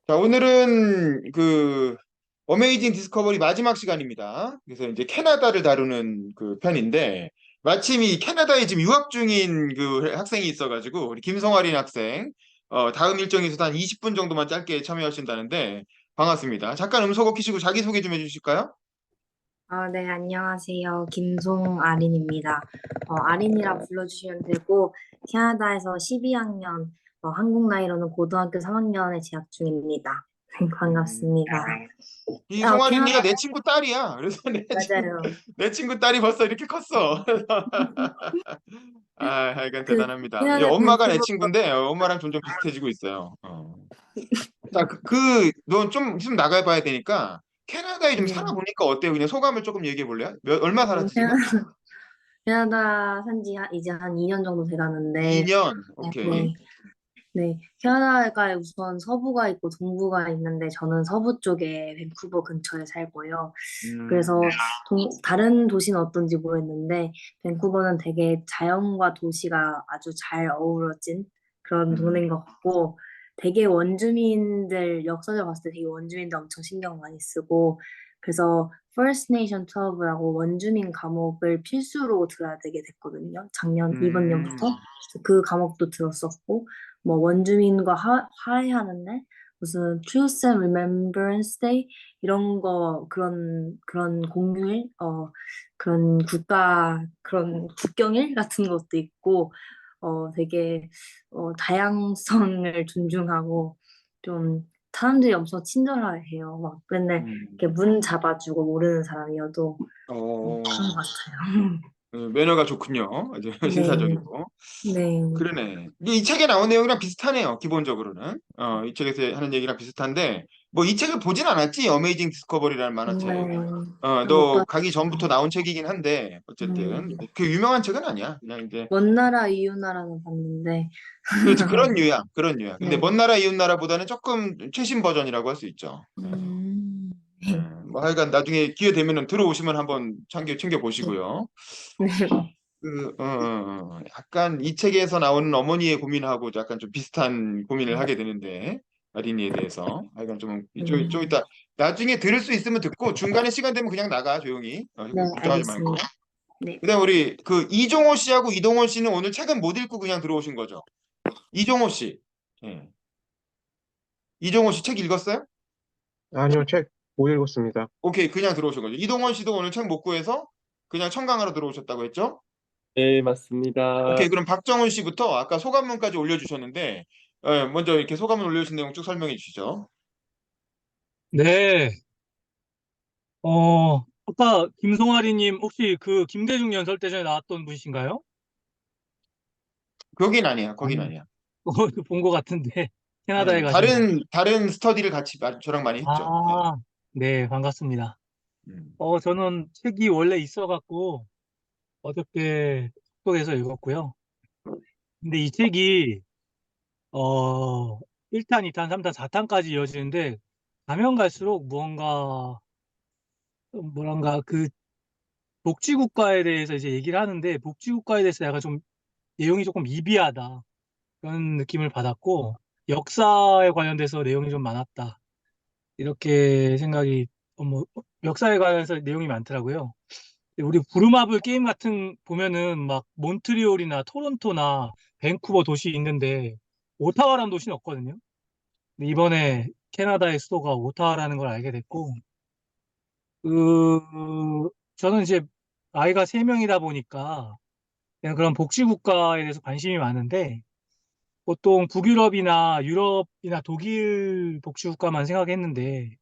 자, 오늘은 그 어메이징 디스커버리 마지막 시간입니다. 그래서 이제 캐나다를 다루는 그 편인데 마침 이 캐나다에 지금 유학 중인 그 학생이 있어가지고 우리 김성아린 학생 다음 일정이 있어서 한 20분 정도만 짧게 참여하신다는데 반갑습니다. 잠깐 음소거 키시고 자기소개 좀 해주실까요? 네, 안녕하세요. 김송아린입니다. 아린이라 불러주시면 되고, 캐나다에서 12학년, 한국 나이로는 고등학교 3학년에 재학 중입니다. 음, 반갑습니다. 이 송아린이가 캐나다, 내 친구 딸이야. 그래서 맞아요. 내 친구 딸이 벌써 이렇게 컸어. 아, 하여간 그, 대단합니다. 이 캐나다 엄마가 내 밴쿠버, 친구인데 엄마랑 점점 비슷해지고 있어요. 자, 넌 좀 나가봐야 되니까 캐나다에 좀 네. 살아보니까 어때요? 그냥 소감을 조금 얘기해 볼래요? 얼마 살았지 지금? 캐나다 산지 이제 한 2년 정도 돼가는데, 2년. 오케이. 네. 네, 캐나다가 우선 서부가 있고 동부가 있는데 저는 서부 쪽에 밴쿠버 근처에 살고요. 그래서 음, 다른 도시는 어떤지 모르겠는데 밴쿠버는 되게 자연과 도시가 아주 잘 어우러진 그런 음, 동네인 것 같고 되게 원주민들 역사적으로 봤을 때 되게 원주민들 엄청 신경 많이 쓰고 그래서 First Nation 12라고 원주민 과목을 필수로 들어야 되게 됐거든요. 이번 년부터 음, 그 과목도 들었었고 뭐 원주민과 화해하는 날 무슨 Truth and Remembrance Day 이런 거 그런 공휴일 그런 그런 국경일 같은 것도 있고 되게 다양성을 존중하고 좀 사람들이 엄청 친절해요. 막 맨날 음. 이렇게 문 잡아주고 모르는 사람이어도 그런 것 어, 같아요. 매너가 좋군요. 아주 네, 신사적이고. 네. 그러네. 이 책에 나온 내용이랑 비슷하네요. 기본적으로는. 이 책에서 하는 얘기랑 비슷한데, 뭐 이 책을 보진 않았지. 어메이징 디스커버리라는 만화책. 못 너 봤어요. 가기 전부터 나온 책이긴 한데, 어쨌든. 음, 그 유명한 책은 아니야. 그냥 이제, 먼 나라 이웃나라는 봤는데, 그렇지. 그런 류야. 그런 류야. 근데 네. 먼 나라 이웃 나라보다는 조금 최신 버전이라고 할 수 있죠. 네. 뭐 하여간 나중에 기회 되면은 들어오시면 한번 챙겨 네. 보시고요. 네. 약간 이 책에서 나오는 어머니의 고민하고 약간 좀 비슷한 고민을 하게 되는데, 어린이에 대해서. 하여간 좀 음, 이따, 나중에 들을 수 있으면 듣고, 중간에 시간 되면 그냥 나가, 조용히. 네, 걱정하지 말고. 알겠습니다. 네. 그다음 우리, 이종호 씨하고 이동원 씨는 오늘 책은 못 읽고 그냥 들어오신 거죠? 이종호 씨. 예. 이종호 씨 책 읽었어요? 아니요, 책 못 읽었습니다. 오케이, 그냥 들어오신 거죠. 이동원 씨도 오늘 책 못 구해서 그냥 청강하러 들어오셨다고 했죠? 네, 오케이, 맞습니다. 그럼 박정훈 씨부터 아까 소감문까지 올려주셨는데, 먼저 이렇게 소감을 올려주신 내용 쭉 설명해 주시죠. 네, 아까 김송아리님 혹시 그 김대중 연설대전에 나왔던 분이신가요? 거긴 아니야, 거긴 아니요. 아니야. 본 것 같은데 캐나다에 가셔서. 다른 스터디를 같이 저랑 많이 했죠. 네. 아, 네, 반갑습니다. 음, 저는 책이 원래 있어갖고 어저께 속독해서 읽었고요. 근데 이 책이 어 1탄, 2탄, 3탄, 4탄까지 이어지는데 가면 갈수록 무언가 뭐란가 그 복지국가에 대해서 이제 얘기를 하는데 복지국가에 대해서 약간 좀 내용이 조금 미비하다. 그런 느낌을 받았고 역사에 관련돼서 내용이 좀 많았다. 이렇게 생각이 뭐 역사에 관해서 내용이 많더라고요. 우리 부루마블 게임 같은 보면은 막 몬트리올이나 토론토나 밴쿠버 도시 있는데 오타와라는 도시는 없거든요. 근데 이번에 캐나다의 수도가 오타와라는 걸 알게 됐고 저는 이제 아이가 세명이다 보니까 그냥 그런 복지국가에 대해서 관심이 많은데 보통 북유럽이나 유럽이나 독일 복지국가만 생각했는데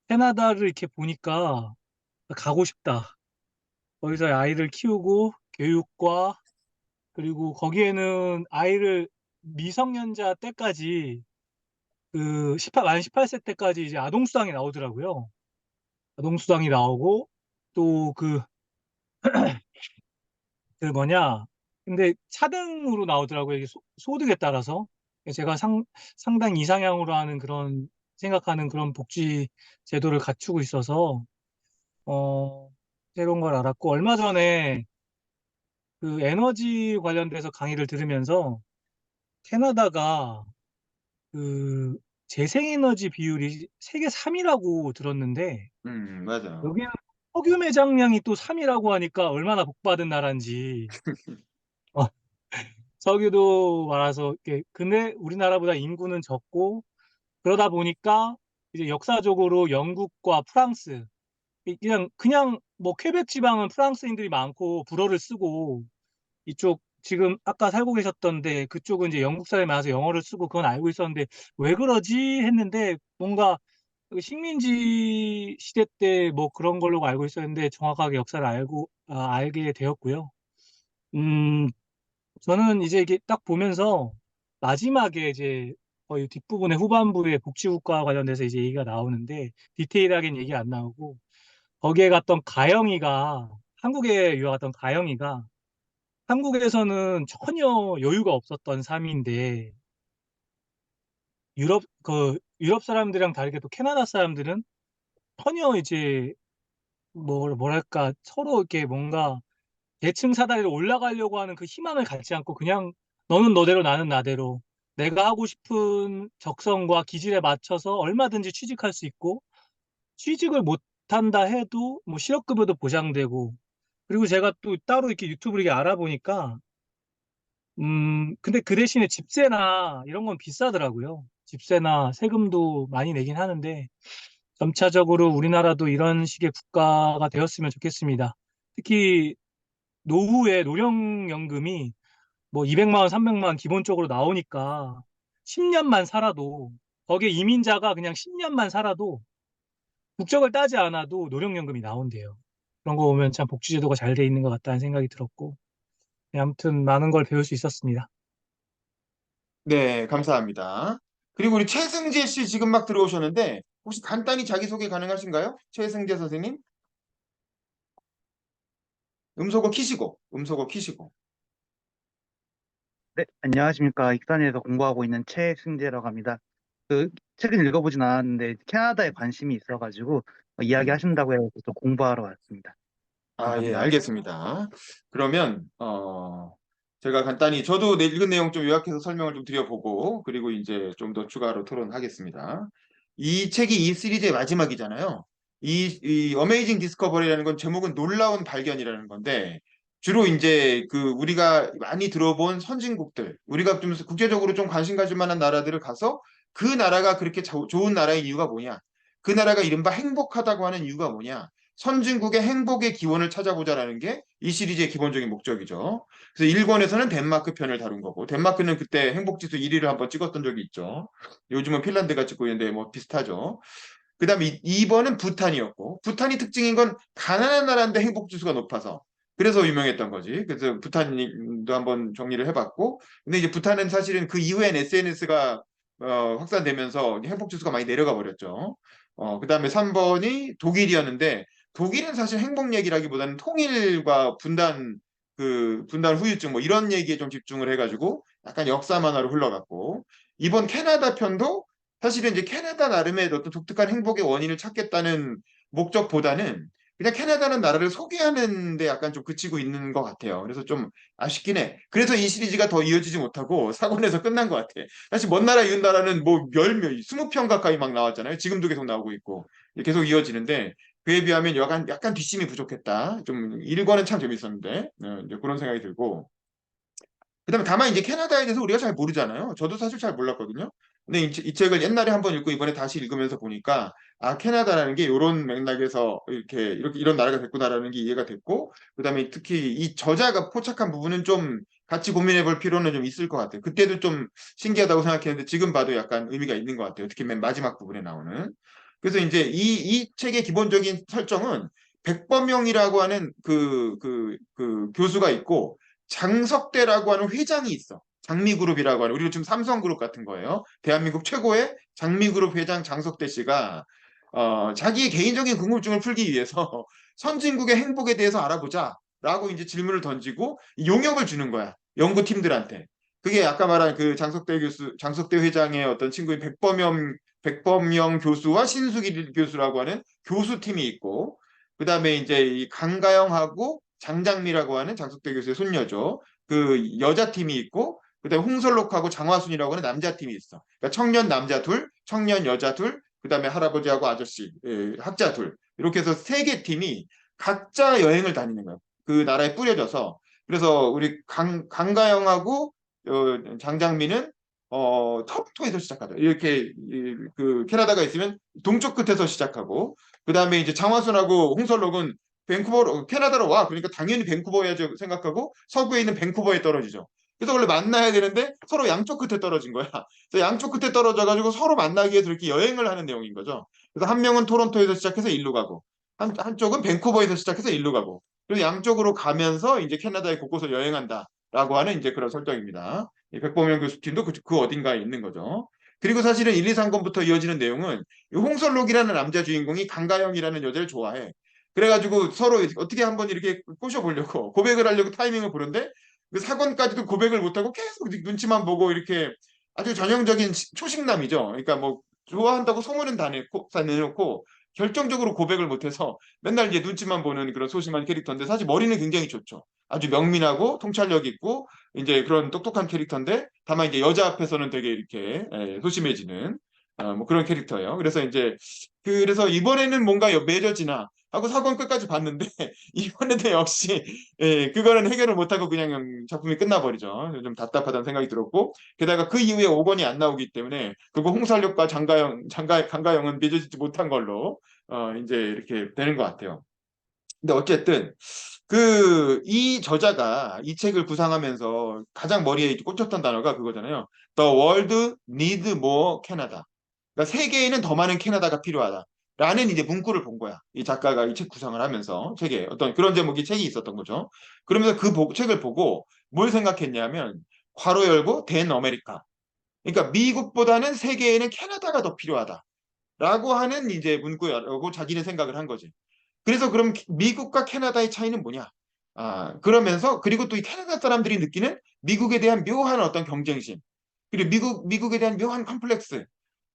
캐나다를 이렇게 보니까 가고 싶다. 거기서 아이를 키우고 교육과 그리고 거기에는 아이를 미성년자 때까지 만 18세 때까지 이제 아동수당이 나오더라고요. 아동수당이 나오고 또 그 뭐냐 근데 차등으로 나오더라고요. 이게 소득에 따라서 제가 상당 이상향으로 하는 그런 생각하는 그런 복지 제도를 갖추고 있어서 어 새로운 걸 알았고 얼마 전에 그 에너지 관련돼서 강의를 들으면서 캐나다가 그 재생에너지 비율이 세계 3위라고 들었는데 맞아요. 여기는 석유 매장량이 또 3위라고 하니까 얼마나 복받은 나라인지. 어, 석유도 많아서 근데 우리나라보다 인구는 적고 그러다 보니까 이제 역사적으로 영국과 프랑스 그냥 뭐 퀘벡 지방은 프랑스인들이 많고 불어를 쓰고 이쪽 지금 아까 살고 계셨던데 그쪽은 이제 영국 사람이 많아서 영어를 쓰고 그건 알고 있었는데 왜 그러지 했는데 뭔가 그 식민지 시대 때 뭐 그런 걸로 알고 있었는데 정확하게 역사를 알게 되었고요. 음, 저는 이제 이게 딱 보면서 마지막에 이제 거의 뒷부분에 후반부에 복지국가 관련돼서 이제 얘기가 나오는데 디테일하게는 얘기 안 나오고 거기에 갔던 가영이가 한국에 유학 갔던 가영이가 한국에서는 전혀 여유가 없었던 삶인데 유럽 사람들이랑 다르게 또 캐나다 사람들은 전혀 이제 뭐랄까 서로 이렇게 뭔가 계층 사다리로 올라가려고 하는 그 희망을 갖지 않고 그냥 너는 너대로 나는 나대로 내가 하고 싶은 적성과 기질에 맞춰서 얼마든지 취직할 수 있고 취직을 못한다 해도 뭐 실업급여도 보장되고 그리고 제가 또 따로 이렇게 유튜브를 이렇게 알아보니까 근데 그 대신에 집세나 이런 건 비싸더라고요. 집세나 세금도 많이 내긴 하는데 점차적으로 우리나라도 이런 식의 국가가 되었으면 좋겠습니다. 특히 노후에 노령연금이 뭐 200만 원, 300만 원 기본적으로 나오니까 10년만 살아도 거기에 이민자가 그냥 10년만 살아도 국적을 따지 않아도 노령연금이 나온대요. 그런 거 보면 참 복지제도가 잘 돼 있는 것 같다는 생각이 들었고 네, 아무튼 많은 걸 배울 수 있었습니다. 네, 감사합니다. 그리고 우리 최승재 씨 지금 막 들어오셨는데 혹시 간단히 자기소개 가능하신가요? 최승재 선생님? 음소거 키시고. 네, 안녕하십니까. 익산에서 공부하고 있는 최승재라고 합니다. 그 책은 읽어보진 않았는데 캐나다에 관심이 있어가지고 네. 이야기하신다고 해서 또 공부하러 왔습니다. 아, 예, 감사합니다. 알겠습니다. 그러면 제가 간단히 저도 읽은 내용 좀 요약해서 설명을 좀 드려보고 그리고 이제 좀 더 추가로 토론하겠습니다. 이 책이 이 시리즈의 마지막이잖아요. 이 어메이징 디스커버리라는 건 제목은 놀라운 발견이라는 건데 주로 이제 그 우리가 많이 들어본 선진국들, 우리가 좀 국제적으로 좀 관심 가질 만한 나라들을 가서 그 나라가 그렇게 좋은 나라인 이유가 뭐냐? 그 나라가 이른바 행복하다고 하는 이유가 뭐냐? 선진국의 행복의 기원을 찾아보자라는 게 이 시리즈의 기본적인 목적이죠. 그래서 1권에서는 덴마크 편을 다룬 거고, 덴마크는 그때 행복지수 1위를 한번 찍었던 적이 있죠. 요즘은 핀란드가 찍고 있는데 뭐 비슷하죠. 그 다음에 2번은 부탄이었고, 부탄이 특징인 건 가난한 나라인데 행복지수가 높아서 그래서 유명했던 거지. 그래서 부탄도 한번 정리를 해봤고, 근데 이제 부탄은 사실은 그 이후엔 SNS가 확산되면서 행복지수가 많이 내려가 버렸죠. 그 다음에 3번이 독일이었는데, 독일은 사실 행복 얘기라기보다는 통일과 분단, 그 분단 후유증 뭐 이런 얘기에 좀 집중을 해가지고 약간 역사 만화로 흘러갔고, 이번 캐나다 편도 사실은 이제 캐나다 나름의 어떤 독특한 행복의 원인을 찾겠다는 목적보다는 그냥 캐나다는 나라를 소개하는 데 약간 좀 그치고 있는 것 같아요. 그래서 좀 아쉽긴 해. 그래서 이 시리즈가 더 이어지지 못하고 사권에서 끝난 것 같아. 사실 먼 나라 이웃 나라는 뭐 20편 가까이 막 나왔잖아요. 지금도 계속 나오고 있고 계속 이어지는데 그에 비하면 약간 뒷심이 부족했다. 좀 1권은 참 재밌었는데 이제 그런 생각이 들고 그다음에 다만 이제 캐나다에 대해서 우리가 잘 모르잖아요. 저도 사실 잘 몰랐거든요. 근데 이 책을 옛날에 한번 읽고 이번에 다시 읽으면서 보니까 아 캐나다라는 게 이런 맥락에서 이렇게 이런 나라가 됐구나라는 게 이해가 됐고 그다음에 특히 이 저자가 포착한 부분은 좀 같이 고민해 볼 필요는 좀 있을 것 같아요. 그때도 좀 신기하다고 생각했는데 지금 봐도 약간 의미가 있는 것 같아요. 특히 맨 마지막 부분에 나오는. 그래서 이제 이 책의 기본적인 설정은 백범영이라고 하는 그 교수가 있고 장석대라고 하는 회장이 있어. 장미그룹이라고 하는 우리로 지금 삼성그룹 같은 거예요. 대한민국 최고의 장미그룹 회장 장석대 씨가 자기의 개인적인 궁금증을 풀기 위해서 선진국의 행복에 대해서 알아보자라고 이제 질문을 던지고 용역을 주는 거야. 연구팀들한테. 그게 아까 말한 그 장석대 회장의 어떤 친구인 백범영 교수와 신수길 교수라고 하는 교수팀이 있고, 그 다음에 이제 이 강가영하고 장장미라고 하는 장석대 교수의 손녀죠. 그 여자 팀이 있고, 그다음에 홍설록하고 장화순이라고 하는 남자 팀이 있어. 그러니까 청년 남자 둘, 청년 여자 둘, 그다음에 할아버지하고 아저씨, 학자 둘 이렇게 해서 세 개 팀이 각자 여행을 다니는 거예요. 그 나라에 뿌려져서 그래서 우리 강가영하고 장장민은 토론토에서 시작하죠. 이렇게 그 캐나다가 있으면 동쪽 끝에서 시작하고 그다음에 이제 장화순하고 홍설록은 밴쿠버로 캐나다로 와. 그러니까 당연히 밴쿠버야죠 생각하고 서부에 있는 밴쿠버에 떨어지죠. 그래서 원래 만나야 되는데 서로 양쪽 끝에 떨어진 거야. 그래서 양쪽 끝에 떨어져 가지고 서로 만나기 위해서 이렇게 여행을 하는 내용인 거죠. 그래서 한 명은 토론토에서 시작해서 일로 가고 한쪽은 밴쿠버에서 시작해서 일로 가고 그래서 양쪽으로 가면서 이제 캐나다의 곳곳을 여행한다라고 하는 이제 그런 설정입니다. 백범영 교수팀도 그 어딘가에 있는 거죠. 그리고 사실은 1, 2, 3권부터 이어지는 내용은 이 홍설록이라는 남자 주인공이 강가영이라는 여자를 좋아해. 그래가지고 서로 어떻게 한번 이렇게 꼬셔보려고 고백을 하려고 타이밍을 보는데 그 4권까지도 고백을 못하고 계속 눈치만 보고 이렇게 아주 전형적인 초식남이죠. 그러니까 뭐 좋아한다고 소문은 다 내놓고 결정적으로 고백을 못해서 맨날 이제 눈치만 보는 그런 소심한 캐릭터인데 사실 머리는 굉장히 좋죠. 아주 명민하고 통찰력 있고 이제 그런 똑똑한 캐릭터인데 다만 이제 여자 앞에서는 되게 이렇게 소심해지는 뭐 그런 캐릭터예요. 그래서 이번에는 뭔가 맺어지나 하고 4권 끝까지 봤는데 이번에도 역시 그거는 해결을 못하고 그냥 작품이 끝나버리죠. 좀 답답하다는 생각이 들었고 게다가 그 이후에 5권이 안 나오기 때문에 그리고 홍살력과 강가영은 맺어지지 못한 걸로 이제 이렇게 되는 것 같아요. 근데 어쨌든 이 저자가 이 책을 구상하면서 가장 머리에 꽂혔던 단어가 그거잖아요. The world need more Canada. 그러니까 세계에는 더 많은 캐나다가 필요하다. 라는 이제 문구를 본 거야. 이 작가가 이 책 구상을 하면서 책에 어떤 그런 제목의 책이 있었던 거죠. 그러면서 책을 보고 뭘 생각했냐면 괄호 열고 댄 아메리카. 그러니까 미국보다는 세계에는 캐나다가 더 필요하다. 라고 하는 이제 문구라고 자기는 생각을 한 거지. 그래서 그럼 미국과 캐나다의 차이는 뭐냐? 그러면서 그리고 또 이 캐나다 사람들이 느끼는 미국에 대한 묘한 어떤 경쟁심, 그리고 미국에 대한 묘한 컴플렉스,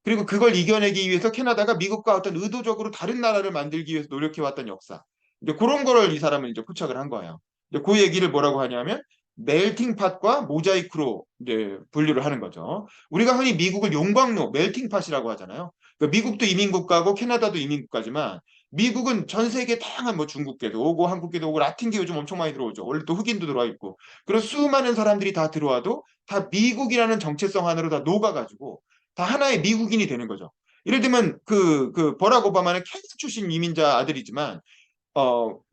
그리고 그걸 이겨내기 위해서 캐나다가 미국과 어떤 의도적으로 다른 나라를 만들기 위해서 노력해왔던 역사. 이제 그런 거를 이 사람은 이제 포착을 한 거예요. 이제 그 얘기를 뭐라고 하냐면 멜팅 팟과 모자이크로 이제 분류를 하는 거죠. 우리가 흔히 미국을 용광로, 멜팅 팟이라고 하잖아요. 그러니까 미국도 이민국가고 캐나다도 이민국가지만 미국은 전 세계 다양한 뭐 중국계도 오고 한국계도 오고 라틴계 요즘 엄청 많이 들어오죠. 원래 또 흑인도 들어와 있고. 그런 수많은 사람들이 다 들어와도 다 미국이라는 정체성 안으로 다 녹아가지고 다 하나의 미국인이 되는 거죠. 예를 들면 버락 오바마는 케냐 출신 이민자 아들이지만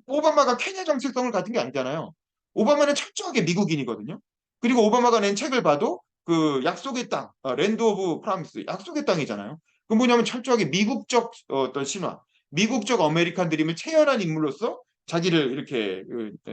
오바마가 케냐 정체성을 가진 게 아니잖아요. 오바마는 철저하게 미국인이거든요. 그리고 오바마가 낸 책을 봐도 그 약속의 땅, 랜드 오브 프라미스, 약속의 땅이잖아요. 그 뭐냐면 철저하게 미국적 어떤 신화, 미국적 아메리칸 드림을 체현한 인물로서 자기를 이렇게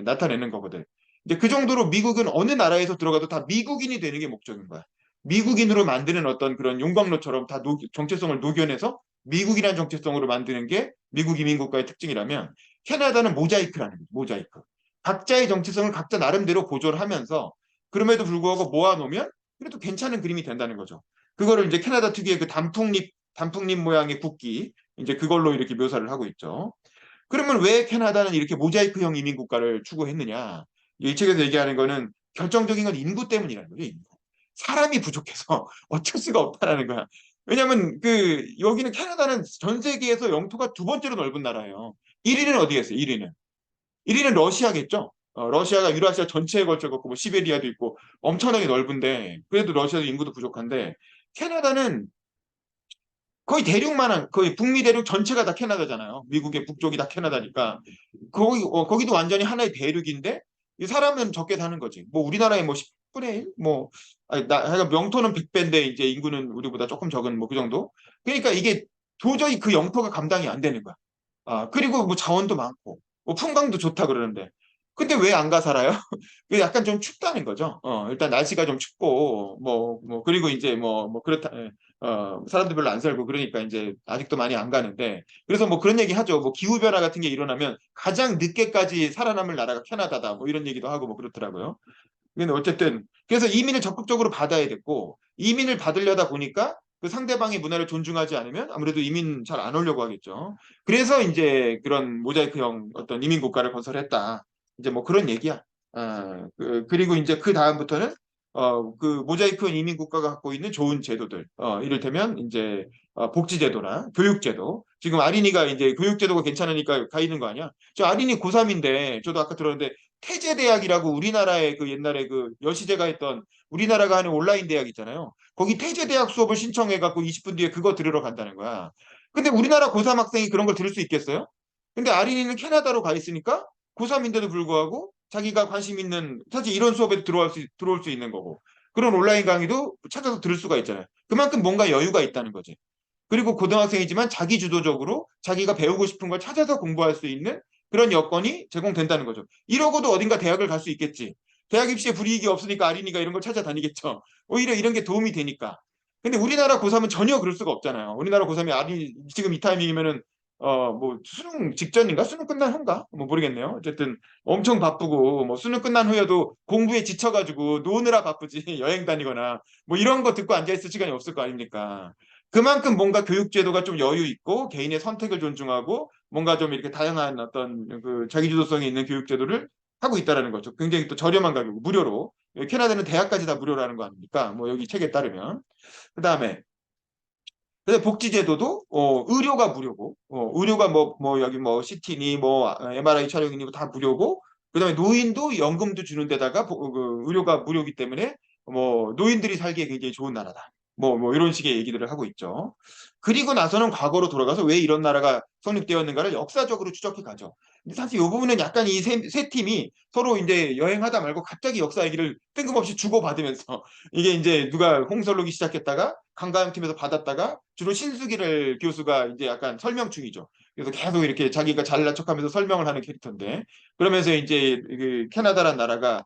나타내는 거거든. 근데 그 정도로 미국은 어느 나라에서 들어가도 다 미국인이 되는 게 목적인 거야. 미국인으로 만드는 어떤 그런 용광로처럼 다 정체성을 녹여내서 미국이라는 정체성으로 만드는 게 미국 이민국가의 특징이라면 캐나다는 모자이크라는 거죠. 모자이크. 각자의 정체성을 각자 나름대로 보존하면서 그럼에도 불구하고 모아놓으면 그래도 괜찮은 그림이 된다는 거죠. 그거를 이제 캐나다 특유의 그 단풍잎 모양의 국기 이제 그걸로 이렇게 묘사를 하고 있죠. 그러면 왜 캐나다는 이렇게 모자이크형 이민 국가를 추구했느냐? 이 책에서 얘기하는 거는 결정적인 건 인구 때문이라는 거죠. 인구. 사람이 부족해서 어쩔 수가 없다라는 거야. 왜냐하면 여기는 캐나다는 전 세계에서 영토가 두 번째로 넓은 나라예요. 1위는 어디겠어요? 1위는 러시아겠죠. 러시아가 유라시아 전체에 걸쳐 갖고 뭐 시베리아도 있고 엄청나게 넓은데 그래도 러시아도 인구도 부족한데 캐나다는 거의 대륙만한 거의 북미 대륙 전체가 다 캐나다잖아요. 미국의 북쪽이 다 캐나다니까 거기도 완전히 하나의 대륙인데 이 사람은 적게 사는 거지. 뭐 우리나라의 뭐 10분의 1? 뭐 하여간 명토는 100배인데 이제 인구는 우리보다 조금 적은 뭐 그 정도. 그러니까 이게 도저히 그 영토가 감당이 안 되는 거야. 그리고 뭐 자원도 많고 뭐 풍광도 좋다 그러는데 근데 왜 안 가 살아요? 그 약간 좀 춥다는 거죠. 일단 날씨가 좀 춥고 그리고 이제 그렇다. 사람들 별로 안 살고 그러니까 이제 아직도 많이 안 가는데 그래서 뭐 그런 얘기 하죠. 뭐 기후 변화 같은 게 일어나면 가장 늦게까지 살아남을 나라가 캐나다다. 뭐 이런 얘기도 하고 뭐 그렇더라고요. 근데 어쨌든 그래서 이민을 적극적으로 받아야 됐고 이민을 받으려다 보니까 그 상대방의 문화를 존중하지 않으면 아무래도 이민 잘 안 오려고 하겠죠. 그래서 이제 그런 모자이크형 어떤 이민 국가를 건설했다. 이제 뭐 그런 얘기야. 그리고 이제 그 다음부터는 그 모자이크 이민 국가가 갖고 있는 좋은 제도들, 이를테면 이제 복지제도나 교육제도. 지금 아린이가 이제 교육제도가 괜찮으니까 가 있는 거 아니야? 저 아린이 고3인데 저도 아까 들었는데 태제대학이라고 우리나라의 그 옛날에 그 여시제가 했던 우리나라가 하는 온라인 대학 있잖아요. 거기 태제대학 수업을 신청해 갖고 20분 뒤에 그거 들으러 간다는 거야. 근데 우리나라 고3 학생이 그런 걸 들을 수 있겠어요? 근데 아린이는 캐나다로 가 있으니까 고3인데도 불구하고 자기가 관심 있는 사실 이런 수업에도 들어올 수 있는 거고 그런 온라인 강의도 찾아서 들을 수가 있잖아요. 그만큼 뭔가 여유가 있다는 거지. 그리고 고등학생이지만 자기 주도적으로 자기가 배우고 싶은 걸 찾아서 공부할 수 있는 그런 여건이 제공된다는 거죠. 이러고도 어딘가 대학을 갈 수 있겠지. 대학 입시에 불이익이 없으니까 아린이가 이런 걸 찾아다니겠죠. 오히려 이런 게 도움이 되니까. 근데 우리나라 고3은 전혀 그럴 수가 없잖아요. 우리나라 고3이 아린이 지금 이 타이밍이면은 뭐 수능 직전인가 수능 끝난 후인가 뭐 모르겠네요. 어쨌든 엄청 바쁘고 뭐 수능 끝난 후에도 공부에 지쳐가지고 노느라 바쁘지 여행 다니거나 뭐 이런 거 듣고 앉아있을 시간이 없을 거 아닙니까? 그만큼 뭔가 교육제도가 좀 여유 있고 개인의 선택을 존중하고 뭔가 좀 이렇게 다양한 어떤 그 자기주도성이 있는 교육제도를 하고 있다라는 거죠. 굉장히 또 저렴한 가격, 무료로. 캐나다는 대학까지 다 무료라는 거 아닙니까? 뭐 여기 책에 따르면. 그다음에 근데 복지제도도 의료가 무료고 의료가 뭐 여기 뭐 CT니 뭐 MRI 촬영이니 뭐 다 무료고 그다음에 노인도 연금도 주는 데다가 그 의료가 무료이기 때문에 뭐 노인들이 살기에 굉장히 좋은 나라다. 뭐 이런 식의 얘기들을 하고 있죠. 그리고 나서는 과거로 돌아가서 왜 이런 나라가 성립되었는가를 역사적으로 추적해 가죠. 근데 사실 이 부분은 약간 이 세 팀이 서로 이제 여행하다 말고 갑자기 역사 얘기를 뜬금없이 주고받으면서 이게 이제 누가 홍설록이 시작했다가 강가영 팀에서 받았다가 주로 신수기를 교수가 이제 약간 설명충이죠. 그래서 계속 이렇게 자기가 잘난 척하면서 설명을 하는 캐릭터인데 그러면서 이제 그 캐나다란 나라가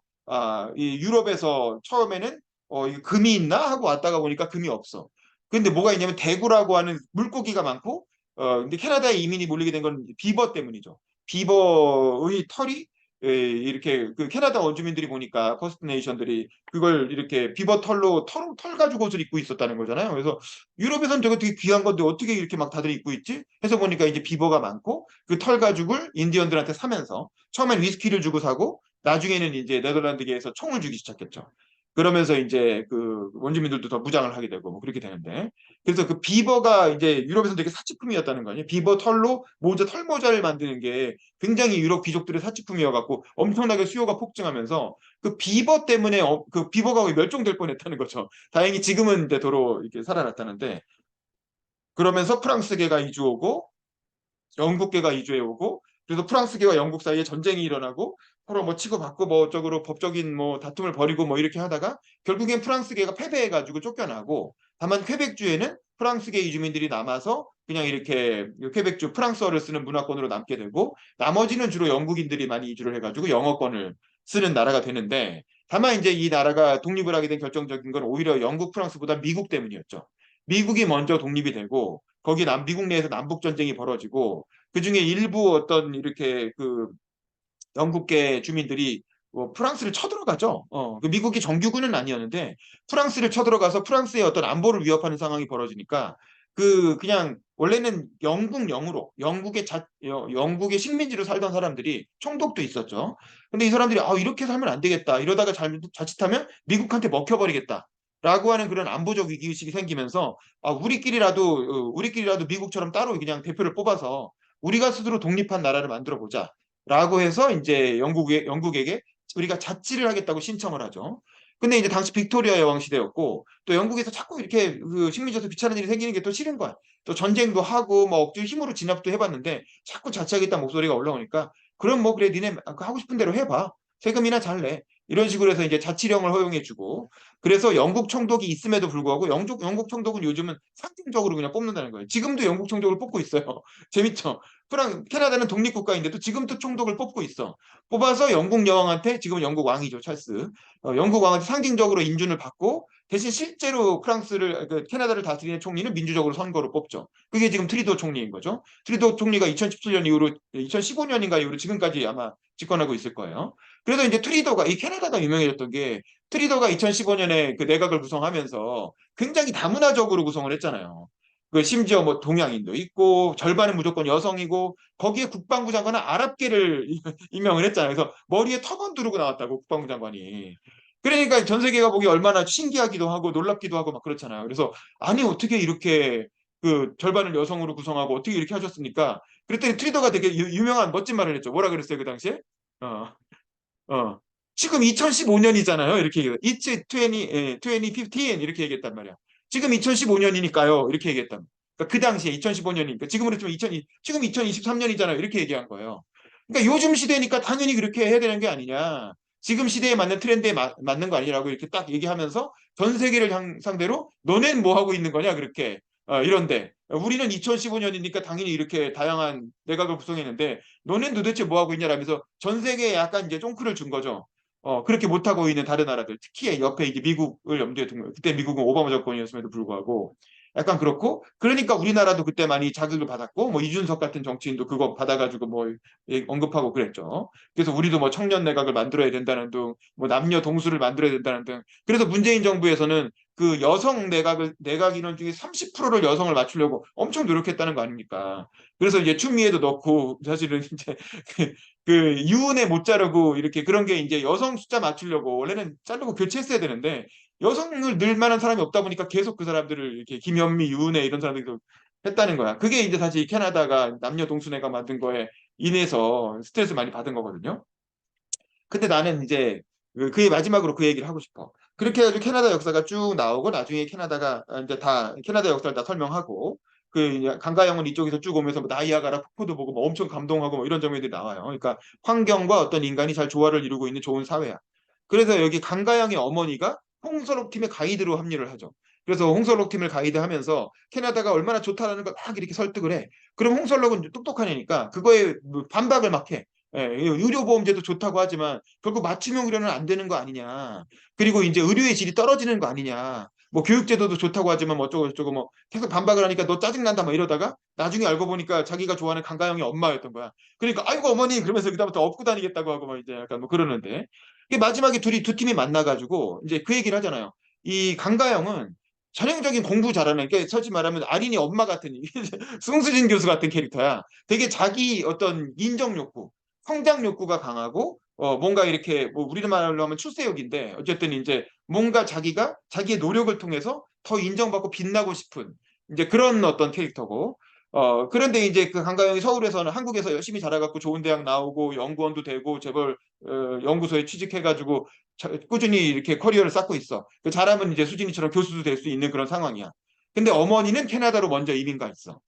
이 유럽에서 처음에는 이거 금이 있나 하고 왔다가 보니까 금이 없어. 근데 뭐가 있냐면 대구라고 하는 물고기가 많고 근데 캐나다에 이민이 몰리게 된 건 비버 때문이죠. 비버의 털이 이렇게 그 캐나다 원주민들이 보니까 퍼스트 네이션들이 그걸 이렇게 비버 털로 털 가지고 옷을 입고 있었다는 거잖아요. 그래서 유럽에서는 저거 되게 귀한 건데 어떻게 이렇게 막 다들 입고 있지? 해서 보니까 이제 비버가 많고 그 털 가죽을 인디언들한테 사면서 처음엔 위스키를 주고 사고 나중에는 이제 네덜란드계에서 총을 주기 시작했죠. 그러면서 이제 그 원주민들도 더 무장을 하게 되고 뭐 그렇게 되는데 그래서 그 비버가 이제 유럽에서 되게 사치품이었다는 거 아니에요. 비버 털로 털모자를 만드는 게 굉장히 유럽 귀족들의 사치품이어갖고 엄청나게 수요가 폭증하면서 그 비버 때문에 그 비버가 거의 멸종될 뻔했다는 거죠. 다행히 지금은 이제 도로 이렇게 살아났다는데 그러면서 프랑스계가 이주오고 영국계가 이주해 오고 그래서 프랑스계와 영국 사이에 전쟁이 일어나고 서로 뭐 치고받고 뭐 어쩌고 법적인 뭐 다툼을 벌이고 뭐 이렇게 하다가 결국엔 프랑스계가 패배해가지고 쫓겨나고 다만 퀘벡주에는 프랑스계 이주민들이 남아서 그냥 이렇게 퀘벡주 프랑스어를 쓰는 문화권으로 남게 되고 나머지는 주로 영국인들이 많이 이주를 해가지고 영어권을 쓰는 나라가 되는데 다만 이제 이 나라가 독립을 하게 된 결정적인 건 오히려 영국 프랑스보다 미국 때문이었죠. 미국이 먼저 독립이 되고 거기 미국 내에서 남북 전쟁이 벌어지고 그중에 일부 어떤 이렇게 그 영국계 주민들이 프랑스를 쳐들어가죠. 그 미국이 정규군은 아니었는데 프랑스를 쳐들어가서 프랑스의 어떤 안보를 위협하는 상황이 벌어지니까 그냥 원래는 영국령으로 영국의 식민지로 살던 사람들이 총독도 있었죠. 근데 이 사람들이 이렇게 살면 안 되겠다. 이러다가 자칫하면 미국한테 먹혀버리겠다. 라고 하는 그런 안보적 위기의식이 생기면서 우리끼리라도 미국처럼 따로 그냥 대표를 뽑아서 우리가 스스로 독립한 나라를 만들어 보자. 라고 해서 이제 영국에게 우리가 자치를 하겠다고 신청을 하죠. 근데 이제 당시 빅토리아 여왕 시대였고 또 영국에서 자꾸 이렇게 그 식민지에서 귀찮은 일이 생기는 게 또 싫은 거야. 또 전쟁도 하고 뭐 억지로 힘으로 진압도 해봤는데 자꾸 자치하겠다는 목소리가 올라오니까 그럼 뭐 그래 니네 하고 싶은 대로 해봐. 세금이나 잘 내. 이런 식으로 해서 이제 자치령을 허용해주고 그래서 영국 총독이 있음에도 불구하고 영국 총독은 요즘은 상징적으로 그냥 뽑는다는 거예요. 지금도 영국 총독을 뽑고 있어요. 재밌죠? 캐나다는 독립국가인데도 지금도 총독을 뽑고 있어. 뽑아서 영국 여왕한테 지금 영국 왕이죠, 찰스. 영국 왕한테 상징적으로 인준을 받고 대신 실제로 캐나다를 다스리는 총리는 민주적으로 선거로 뽑죠. 그게 지금 트리도 총리인 거죠. 트리도 총리가 2017년 이후로 2015년인가 이후로 지금까지 아마 집권하고 있을 거예요. 그래서 이제 이 캐나다가 유명해졌던 게 트리도가 2015년에 그 내각을 구성하면서 굉장히 다문화적으로 구성을 했잖아요. 그 심지어 뭐 동양인도 있고 절반은 무조건 여성이고 거기에 국방부 장관은 아랍계를 임명을 했잖아요. 그래서 머리에 터건 두르고 나왔다고 국방부 장관이. 그러니까 전 세계가 보기 얼마나 신기하기도 하고 놀랍기도 하고 막 그렇잖아요. 그래서 아니 어떻게 이렇게 그 절반을 여성으로 구성하고 어떻게 이렇게 하셨습니까? 그랬더니 트위터가 되게 유명한 멋진 말을 했죠. 뭐라 그랬어요 그 당시에? 어, 어. 지금 2015년이잖아요. 이렇게 얘기해요. It's 2015 이렇게 얘기했단 말이야. 지금 2015년이니까요. 이렇게 얘기했단 말이야. 그러니까 그 당시에 2015년이니까 지금으로 치면 지금 2023년이잖아요. 이렇게 얘기한 거예요. 그러니까 요즘 시대니까 당연히 그렇게 해야 되는 게 아니냐. 지금 시대에 맞는 트렌드에 맞는 거 아니라고 이렇게 딱 얘기하면서 전 세계를 상대로 너넨 뭐 하고 있는 거냐 그렇게 이런데 우리는 2015년이니까 당연히 이렇게 다양한 내각을 구성했는데 너넨 도대체 뭐 하고 있냐라면서 전 세계에 약간 이제 쫑크를 준 거죠. 그렇게 못하고 있는 다른 나라들, 특히 옆에 이제 미국을 염두에 둔 거예요. 그때 미국은 오바마 정권이었음에도 불구하고 약간 그렇고, 그러니까 우리나라도 그때 많이 자극을 받았고, 뭐 이준석 같은 정치인도 그거 받아가지고 뭐 언급하고 그랬죠. 그래서 우리도 뭐 청년 내각을 만들어야 된다는 등, 뭐 남녀 동수를 만들어야 된다는 등. 그래서 문재인 정부에서는 그 여성 내각 인원 중에 30%를 여성을 맞추려고 엄청 노력했다는 거 아닙니까? 그래서 이제 추미애도 넣고 사실은 이제 그 유은혜 못 자르고 이렇게 그런 게 이제 여성 숫자 맞추려고 원래는 자르고 교체했어야 되는데 여성을 늘 만한 사람이 없다 보니까 계속 그 사람들을 이렇게 김현미, 유은혜 이런 사람들이 했다는 거야. 그게 이제 사실 캐나다가 남녀 동순회가 만든 거에 인해서 스트레스 많이 받은 거거든요. 근데 나는 이제 그의 마지막으로 그 얘기를 하고 싶어. 그렇게 해가지고 캐나다 역사가 쭉 나오고 나중에 캐나다가 이제 다 캐나다 역사를 다 설명하고 그 이제 강가영은 이쪽에서 쭉 오면서 뭐 나이아가라 폭포도 보고 뭐 엄청 감동하고 뭐 이런 장면들이 나와요. 그러니까 환경과 어떤 인간이 잘 조화를 이루고 있는 좋은 사회야. 그래서 여기 강가영의 어머니가 홍sol록 팀의 가이드로 합류를 하죠. 그래서 홍sol록 팀을 가이드하면서 캐나다가 얼마나 좋다라는 걸 막 이렇게 설득을 해. 그럼 홍sol록은 똑똑한 애니까 그거에 뭐 반박을 막 해. 예, 의료보험제도 좋다고 하지만 결국 맞춤형 의료는 안 되는 거 아니냐. 그리고 이제 의료의 질이 떨어지는 거 아니냐. 뭐 교육제도도 좋다고 하지만 뭐 어쩌고 저쩌고 뭐 계속 반박을 하니까 너 짜증난다 뭐 이러다가 나중에 알고 보니까 자기가 좋아하는 강가영이 엄마였던 거야. 그러니까 아이고 어머니 그러면서 그다음부터 업고 다니겠다고 하고 막 이제 약간 뭐 그러는데 이게 마지막에 두 팀이 만나가지고 이제 그 얘기를 하잖아요. 이 강가영은 전형적인 공부 잘하는 게 솔직히 말하면 아린이 엄마 같은 승수진 교수 같은 캐릭터야. 되게 자기 어떤 인정 욕구 성장 욕구가 강하고 뭔가 이렇게 뭐 우리말로 하면 출세욕인데 어쨌든 이제 뭔가 자기가 자기의 노력을 통해서 더 인정받고 빛나고 싶은 이제 그런 어떤 캐릭터고 그런데 이제 그 강가영이 서울에서는 한국에서 열심히 자라갖고 좋은 대학 나오고 연구원도 되고 재벌 연구소에 취직해가지고 꾸준히 이렇게 커리어를 쌓고 있어. 그 잘하면 이제 수진이처럼 교수도 될 수 있는 그런 상황이야. 근데 어머니는 캐나다로 먼저 이민 가 있어.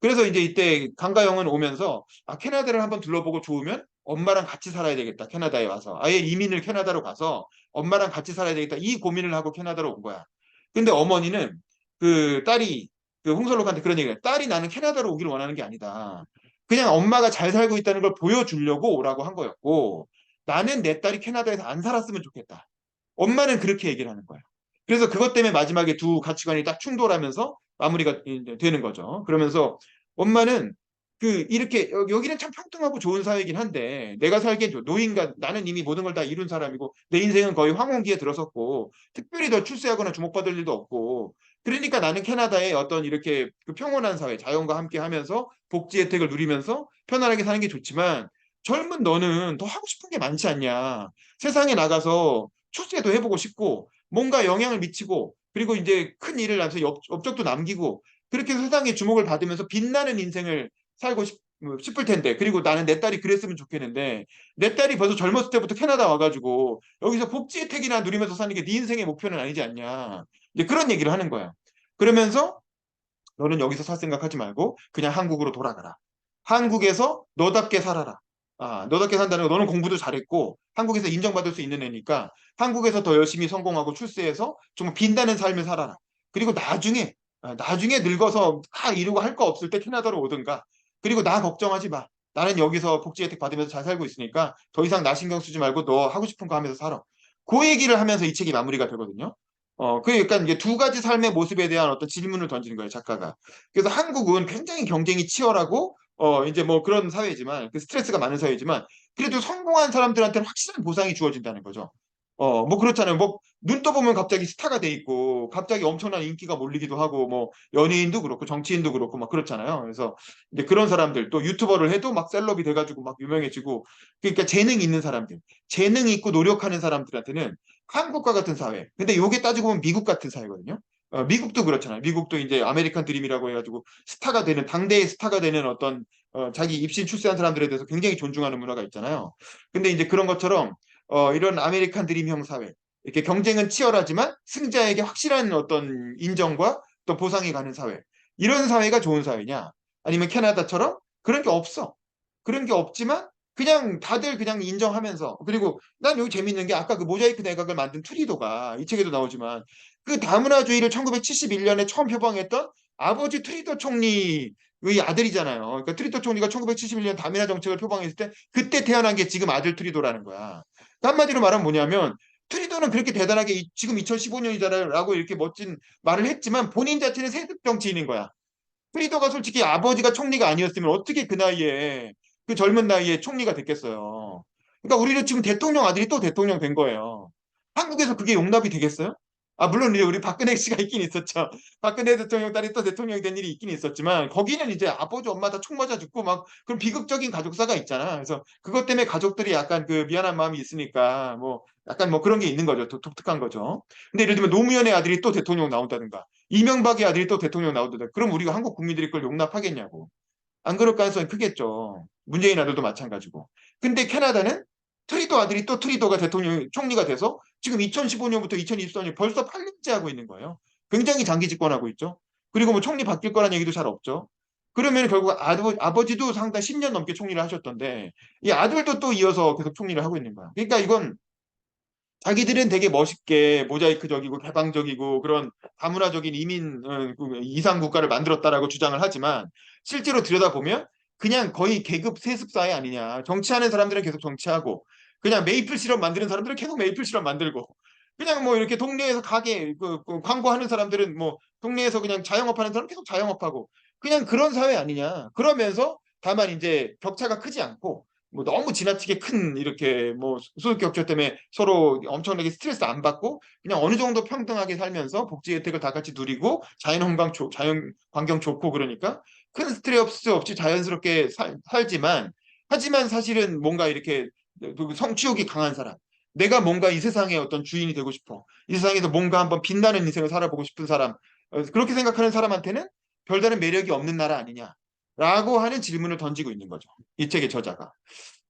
그래서 이제 이때 강가영은 오면서 캐나다를 한번 둘러보고 좋으면 엄마랑 같이 살아야 되겠다. 캐나다에 와서 아예 이민을 캐나다로 가서 엄마랑 같이 살아야 되겠다. 이 고민을 하고 캐나다로 온 거야. 근데 어머니는 그 딸이 그 홍솔록한테 그런 얘기를 해. 딸이 나는 캐나다로 오기를 원하는 게 아니다. 그냥 엄마가 잘 살고 있다는 걸 보여주려고 오라고 한 거였고 나는 내 딸이 캐나다에서 안 살았으면 좋겠다. 엄마는 그렇게 얘기를 하는 거야. 그래서 그것 때문에 마지막에 두 가치관이 딱 충돌하면서 마무리가 이제 되는 거죠. 그러면서 엄마는 그 이렇게 여기는 참 평등하고 좋은 사회이긴 한데 내가 살기엔 노인과 나는 이미 모든 걸 다 이룬 사람이고 내 인생은 거의 황혼기에 들어섰고 특별히 더 출세하거나 주목받을 일도 없고 그러니까 나는 캐나다의 어떤 이렇게 그 평온한 사회 자연과 함께 하면서 복지 혜택을 누리면서 편안하게 사는 게 좋지만 젊은 너는 더 하고 싶은 게 많지 않냐. 세상에 나가서 출세도 해보고 싶고 뭔가 영향을 미치고 그리고 이제 큰 일을 하면서 업적도 남기고 그렇게 세상에 주목을 받으면서 빛나는 인생을 살고 싶을 텐데 그리고 나는 내 딸이 그랬으면 좋겠는데 내 딸이 벌써 젊었을 때부터 캐나다 와가지고 여기서 복지 혜택이나 누리면서 사는 게 네 인생의 목표는 아니지 않냐 이제 그런 얘기를 하는 거야. 그러면서 너는 여기서 살 생각하지 말고 그냥 한국으로 돌아가라. 한국에서 너답게 살아라. 너답게 산다는 거 너는 공부도 잘했고 한국에서 인정받을 수 있는 애니까 한국에서 더 열심히 성공하고 출세해서 좀 빛나는 삶을 살아라. 그리고 나중에 늙어서 다 이루고 할 거 없을 때 캐나다로 오든가. 그리고 나 걱정하지 마. 나는 여기서 복지 혜택 받으면서 잘 살고 있으니까 더 이상 나 신경 쓰지 말고 너 하고 싶은 거 하면서 살아. 그 얘기를 하면서 이 책이 마무리가 되거든요. 그 약간 이게 두 가지 삶의 모습에 대한 어떤 질문을 던지는 거예요, 작가가. 그래서 한국은 굉장히 경쟁이 치열하고, 이제 뭐 그런 사회지만, 그 스트레스가 많은 사회지만, 그래도 성공한 사람들한테는 확실한 보상이 주어진다는 거죠. 뭐 그렇잖아요. 뭐, 눈 떠보면 갑자기 스타가 돼 있고, 갑자기 엄청난 인기가 몰리기도 하고, 뭐, 연예인도 그렇고, 정치인도 그렇고, 막 그렇잖아요. 그래서 이제 그런 사람들, 또 유튜버를 해도 막 셀럽이 돼가지고 막 유명해지고, 그러니까 재능 있는 사람들, 재능 있고 노력하는 사람들한테는 한국과 같은 사회. 근데 요게 따지고 보면 미국 같은 사회거든요. 미국도 그렇잖아요. 미국도 이제 아메리칸 드림이라고 해가지고 스타가 되는, 당대의 스타가 되는 어떤 자기 입신 출세한 사람들에 대해서 굉장히 존중하는 문화가 있잖아요. 근데 이제 그런 것처럼 이런 아메리칸 드림형 사회, 이렇게 경쟁은 치열하지만 승자에게 확실한 어떤 인정과 또 보상이 가는 사회. 이런 사회가 좋은 사회냐? 아니면 캐나다처럼 그런 게 없어. 그런 게 없지만 그냥 다들 그냥 인정하면서, 그리고 난 여기 재밌는 게 아까 그 모자이크 내각을 만든 트리도가 이 책에도 나오지만 그 다문화주의를 1971년에 처음 표방했던 아버지 트리도 총리의 아들이잖아요. 그러니까 트리도 총리가 1971년 다문화 정책을 표방했을 때 그때 태어난 게 지금 아들 트리도라는 거야. 그러니까 한마디로 말하면 뭐냐면 트리도는 그렇게 대단하게 지금 2015년이잖아요라고 이렇게 멋진 말을 했지만 본인 자체는 세습 정치인인 거야. 프리도가 솔직히 아버지가 총리가 아니었으면 어떻게 그 나이에, 그 젊은 나이에 총리가 됐겠어요. 그러니까 우리는 지금 대통령 아들이 또 대통령 된 거예요. 한국에서 그게 용납이 되겠어요? 아, 물론 이제 우리 박근혜 씨가 있긴 있었죠. 박근혜 대통령 딸이 또 대통령이 된 일이 있긴 있었지만 거기는 이제 아버지 엄마 다 총 맞아 죽고 막 그런 비극적인 가족사가 있잖아. 그래서 그것 때문에 가족들이 약간 그 미안한 마음이 있으니까 뭐 약간 뭐 그런 게 있는 거죠. 독특한 거죠. 근데 예를 들면 노무현의 아들이 또 대통령 나온다든가 이명박의 아들이 또 대통령 나오던데 그럼 우리가 한국 국민들이 그걸 용납하겠냐고. 안 그럴 가능성이 크겠죠. 문재인 아들도 마찬가지고. 근데 캐나다는 트리도 아들이 또 트리도가 대통령 총리가 돼서 지금 2015년부터 2024년 벌써 8년째 하고 있는 거예요. 굉장히 장기 집권하고 있죠. 그리고 뭐 총리 바뀔 거란 얘기도 잘 없죠. 그러면 결국 아버지도 상당 10년 넘게 총리를 하셨던데 이 아들도 또 이어서 계속 총리를 하고 있는 거야. 그러니까 이건 자기들은 되게 멋있게 모자이크적이고 개방적이고 그런 다문화적인 그 이상 국가를 만들었다라고 주장을 하지만 실제로 들여다보면 그냥 거의 계급 세습 사회 아니냐. 정치하는 사람들은 계속 정치하고 그냥 메이플 시럽 만드는 사람들은 계속 메이플 시럽 만들고 그냥 뭐 이렇게 동네에서 가게 그 광고하는 사람들은 뭐 동네에서 그냥 자영업 하는 사람은 계속 자영업하고 그냥 그런 사회 아니냐. 그러면서 다만 이제 격차가 크지 않고 뭐 너무 지나치게 큰 이렇게 뭐 소득 격차 때문에 서로 엄청나게 스트레스 안 받고 그냥 어느 정도 평등하게 살면서 복지 혜택을 다 같이 누리고 자연 환경 좋고 그러니까 큰 스트레스 없이 자연스럽게 살지만 하지만 사실은 뭔가 이렇게 성취욕이 강한 사람 내가 뭔가 이 세상의 어떤 주인이 되고 싶어 이 세상에서 뭔가 한번 빛나는 인생을 살아보고 싶은 사람 그렇게 생각하는 사람한테는 별다른 매력이 없는 나라 아니냐라고 하는 질문을 던지고 있는 거죠. 이 책의 저자가.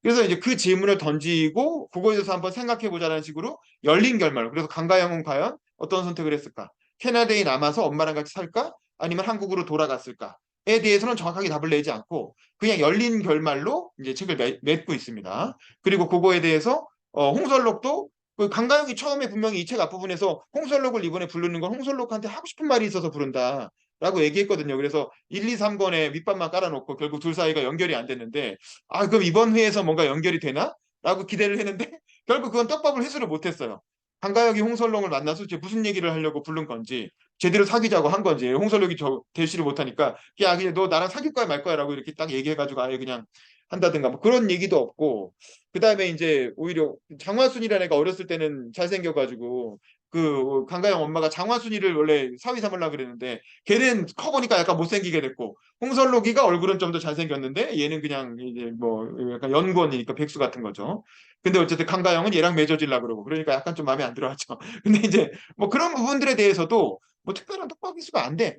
그래서 이제 그 질문을 던지고 그거에 대해서 한번 생각해 보자는 식으로 열린 결말. 그래서 강가영은 과연 어떤 선택을 했을까? 캐나다에 남아서 엄마랑 같이 살까? 아니면 한국으로 돌아갔을까?에 대해서는 정확하게 답을 내지 않고 그냥 열린 결말로 이제 책을 맺고 있습니다. 그리고 그거에 대해서 홍설록도 그 강가영이 처음에 분명히 이 책 앞부분에서 홍설록을 이번에 부르는 건 홍설록한테 하고 싶은 말이 있어서 부른다. 라고 얘기했거든요. 그래서 1, 2, 3권에 밑밥만 깔아놓고 결국 둘 사이가 연결이 안 됐는데 아, 그럼 이번 회에서 뭔가 연결이 되나? 라고 기대를 했는데 결국 그건 떡밥을 회수를 못했어요. 한가혁이 홍설롱을 만나서 이제 무슨 얘기를 하려고 부른 건지 제대로 사귀자고 한 건지 홍설롱이 대시를 못하니까 야 그냥 너 나랑 사귈 거야 말 거야 라고 이렇게 딱 얘기해가지고 아예 그냥 한다든가 뭐 그런 얘기도 없고 그 다음에 이제 오히려 장화순이라는 애가 어렸을 때는 잘생겨가지고 그 강가영 엄마가 장화순이를 원래 사위 삼으려고 그랬는데 걔는 커 보니까 약간 못생기게 됐고 홍설록이가 얼굴은 좀 더 잘생겼는데 얘는 그냥 이제 뭐 약간 연구원이니까 백수 같은 거죠. 근데 어쨌든 강가영은 얘랑 맺어지려고 그러고 그러니까 약간 좀 마음에 안 들어하죠. 근데 이제 뭐 그런 부분들에 대해서도 뭐 특별한 떡밥이수가 안 돼.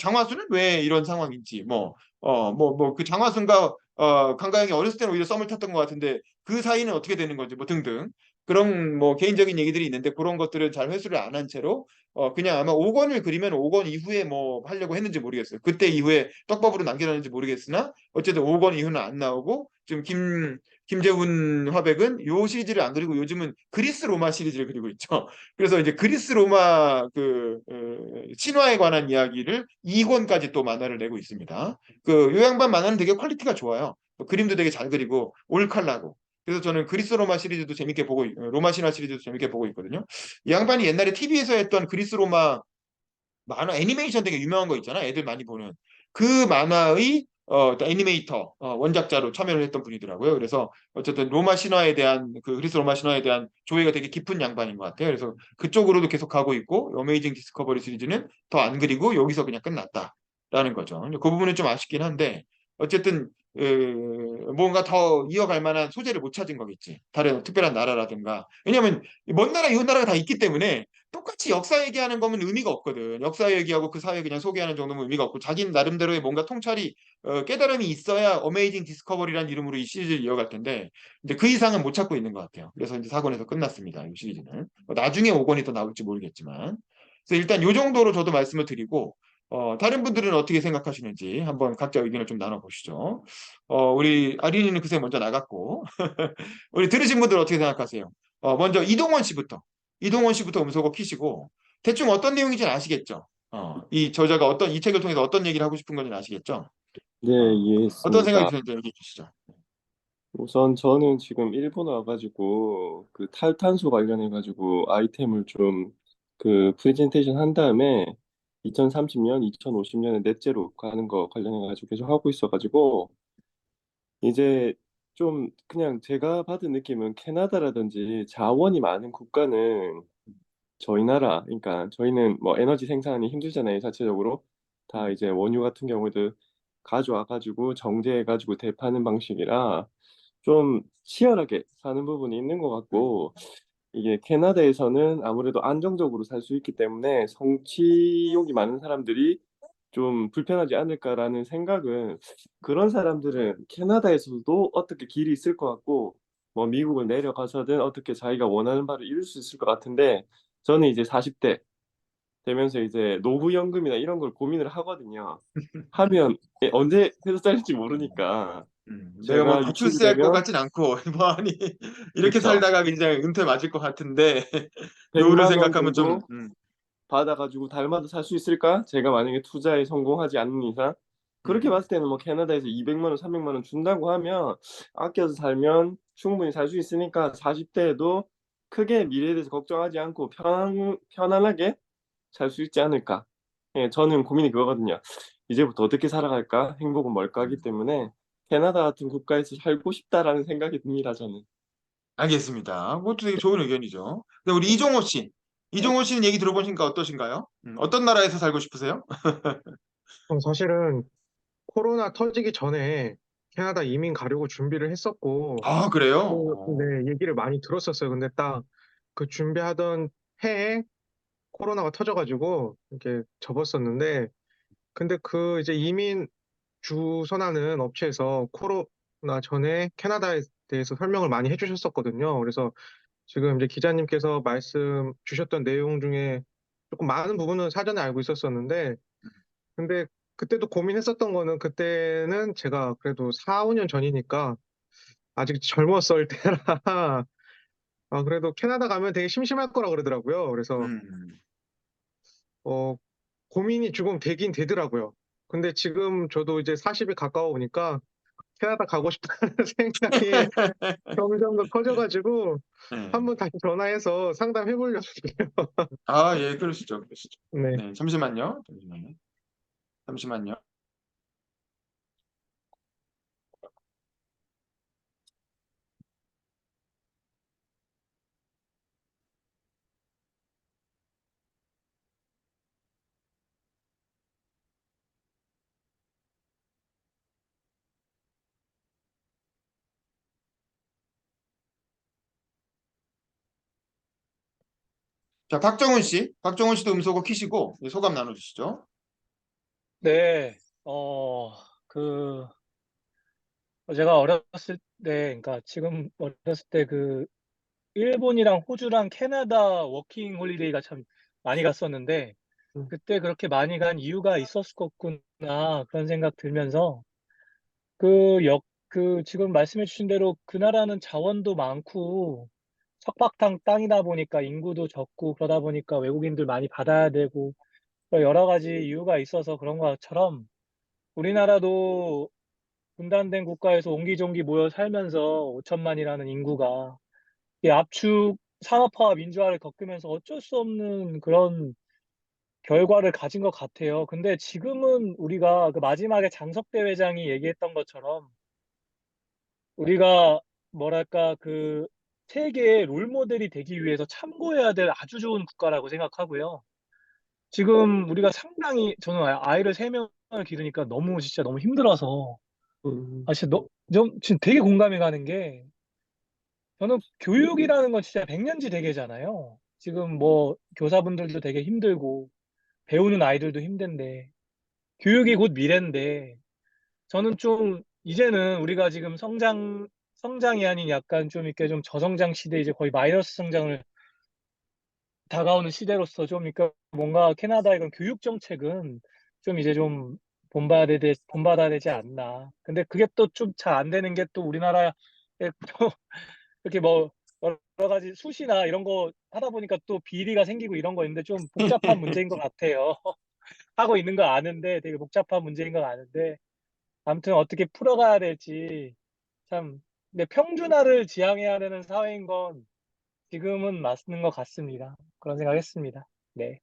장화순은 왜 이런 상황인지 뭐 그 장화순과 강가영이 어렸을 때는 오히려 썸을 탔던 것 같은데 그 사이는 어떻게 되는 건지 뭐 등등 그런 뭐 개인적인 얘기들이 있는데 그런 것들은 잘 회수를 안 한 채로 그냥 아마 5권을 그리면 5권 이후에 뭐 하려고 했는지 모르겠어요. 그때 이후에 떡밥으로 남겨놨는지 모르겠으나 어쨌든 5권 이후는 안 나오고 지금 김재훈 화백은 요 시리즈를 안 그리고 요즘은 그리스 로마 시리즈를 그리고 있죠. 그래서 이제 그리스 로마 신화에 관한 이야기를 2권까지 또 만화를 내고 있습니다. 그 요양반 만화는 되게 퀄리티가 좋아요. 그림도 되게 잘 그리고 올칼라고. 그래서 저는 그리스 로마 시리즈도 재밌게 보고 로마 신화 시리즈도 재밌게 보고 있거든요. 이 양반이 옛날에 TV에서 했던 그리스 로마 만화 애니메이션 되게 유명한 거 있잖아. 애들 많이 보는 그 만화의 애니메이터 원작자로 참여를 했던 분이더라고요. 그래서 어쨌든 로마 신화에 대한 그 그리스 로마 신화에 대한 조예가 되게 깊은 양반인 것 같아요. 그래서 그쪽으로도 계속 가고 있고 어메이징 디스커버리 시리즈는 더 안 그리고 여기서 그냥 끝났다라는 거죠. 그 부분은 좀 아쉽긴 한데 어쨌든 뭔가 더 이어갈 만한 소재를 못 찾은 거겠지. 다른 특별한 나라라든가. 왜냐하면 먼 나라, 이웃 나라가 다 있기 때문에 똑같이 역사 얘기하는 거면 의미가 없거든. 역사 얘기하고 그 사회 그냥 소개하는 정도면 의미가 없고 자기 나름대로의 뭔가 통찰이 깨달음이 있어야 어메이징 디스커버리라는 이름으로 이 시리즈를 이어갈 텐데 이제 그 이상은 못 찾고 있는 것 같아요. 그래서 이제 4권에서 끝났습니다. 이 시리즈는. 나중에 5권이 더 나올지 모르겠지만. 그래서 일단 요 정도로 저도 말씀을 드리고 다른 분들은 어떻게 생각하시는지 한번 각자 의견을 좀 나눠보시죠. 우리 아린이는 그새 먼저 나갔고 우리 들으신 분들 어떻게 생각하세요? 먼저 이동원 씨부터. 이동원 씨부터 음소거 키시고 대충 어떤 내용인지는 아시겠죠? 이 저자가 이 책을 통해서 어떤 얘기를 하고 싶은 건지는 아시겠죠? 네, 어떤 생각이 이해했습니다. 드는지 얘기해 주시죠. 우선 저는 지금 일본 와가지고 그 탈탄소 관련해가지고 아이템을 좀 그 프레젠테이션 한 다음에 2030년, 2050년에 넷제로 가는 거 관련해가지고 계속 하고 있어가지고 이제 좀 그냥 제가 받은 느낌은 캐나다라든지 자원이 많은 국가는 저희 나라, 그러니까 저희는 뭐 에너지 생산이 힘들잖아요, 자체적으로. 다 이제 원유 같은 경우도 가져와가지고 정제해가지고 대파는 방식이라 좀 치열하게 사는 부분이 있는 것 같고, 이게 캐나다에서는 아무래도 안정적으로 살 수 있기 때문에 성취욕이 많은 사람들이 좀 불편하지 않을까라는 생각은 그런 사람들은 캐나다에서도 어떻게 길이 있을 것 같고 뭐 미국을 내려가서든 어떻게 자기가 원하는 바를 이룰 수 있을 것 같은데 저는 이제 40대 되면서 이제 노후연금이나 이런 걸 고민을 하거든요. 하면 언제 회사 잘릴지 모르니까 내가 뭐 제가 다 60이 출세할 것 되면 같진 않고 뭐 아니 이렇게 그쵸 살다가 그냥 은퇴 맞을 것 같은데 노후를 100만 원 생각하면 좀 정도 받아가지고 달마다 살 수 있을까? 제가 만약에 투자에 성공하지 않는 이상 그렇게 음, 봤을 때는 뭐 캐나다에서 200만 원, 300만 원 준다고 하면 아껴서 살면 충분히 살 수 있으니까 40대에도 크게 미래에 대해서 걱정하지 않고 편안하게 살 수 있지 않을까? 예, 저는 고민이 그거거든요. 이제부터 어떻게 살아갈까? 행복은 뭘까 하기 때문에 캐나다 같은 국가에서 살고 싶다라는 생각이 듭니다, 저는. 알겠습니다. 그것도 되게 좋은 의견이죠. 근데 우리 이종호 씨, 이종호 씨는 얘기 들어보니까 어떠신가요? 어떤 나라에서 살고 싶으세요? 사실은 코로나 터지기 전에 캐나다 이민 가려고 준비를 했었고, 아, 그래요? 네, 얘기를 많이 들었었어요. 근데 딱 그 준비하던 해에 코로나가 터져가지고 이렇게 접었었는데, 근데 그 이제 이민 주선하는 업체에서 코로나 전에 캐나다에 대해서 설명을 많이 해주셨었거든요. 그래서 지금 이제 기자님께서 말씀 주셨던 내용 중에 조금 많은 부분은 사전에 알고 있었었는데, 근데 그때도 고민했었던 거는 그때는 제가 그래도 4, 5년 전이니까 아직 젊었을 때라, 그래도 캐나다 가면 되게 심심할 거라 그러더라고요. 그래서, 음. 어, 고민이 조금 되긴 되더라고요. 근데 지금 저도 이제 40이 가까워 오니까 캐나다 가고 싶다는 생각이 점점 더 커져가지고 네. 한번 다시 전화해서 상담해 보려고 해요. 아, 예, 그러시죠, 그러시죠. 네. 네, 잠시만요, 잠시만요, 잠시만요. 자, 박정훈 씨도 음소거 키시고 이제 소감 나눠주시죠. 네, 그, 제가 어렸을 때, 그러니까 지금 어렸을 때 그 일본이랑 호주랑 캐나다 워킹 홀리데이가 참 많이 갔었는데, 그때 그렇게 많이 간 이유가 있었을 거구나, 그런 생각 들면서, 지금 말씀해 주신 대로 그 나라는 자원도 많고, 석박탕 땅이다 보니까 인구도 적고, 그러다 보니까 외국인들 많이 받아야 되고, 여러 가지 이유가 있어서 그런 것처럼, 우리나라도 분단된 국가에서 옹기종기 모여 살면서 5천만이라는 인구가 이 압축 산업화와 민주화를 겪으면서 어쩔 수 없는 그런 결과를 가진 것 같아요. 근데 지금은 우리가 그 마지막에 장석대 회장이 얘기했던 것처럼 우리가 뭐랄까 그 세계의 롤 모델이 되기 위해서 참고해야 될 아주 좋은 국가라고 생각하고요. 지금 우리가 상당히 저는 아이를 세 명을 기르니까 너무 진짜 너무 힘들어서 지금 되게 공감이 가는 게, 저는 교육이라는 건 진짜 백년지 대계잖아요. 지금 뭐 교사분들도 되게 힘들고 배우는 아이들도 힘든데 교육이 곧 미래인데, 저는 좀 이제는 우리가 지금 성장이 아닌 약간 좀 이렇게 좀 저성장 시대, 이제 거의 마이너스 성장을 다가오는 시대로서 좀 그러니까 뭔가 캐나다의 그런 교육 정책은 좀 이제 좀 본받아야 되지 않나. 근데 그게 또 좀 잘 안 되는 게 또 우리나라에 또 이렇게 뭐 여러 가지 수시나 이런 거 하다 보니까 또 비리가 생기고 이런 거 있는데 좀 복잡한 문제인 것 같아요. 하고 있는 거 아는데 되게 복잡한 문제인 거 아는데 아무튼 어떻게 풀어가야 될지 참. 근데 평준화를 지향해야 되는 사회인 건 지금은 맞는 것 같습니다. 그런 생각했습니다. 네.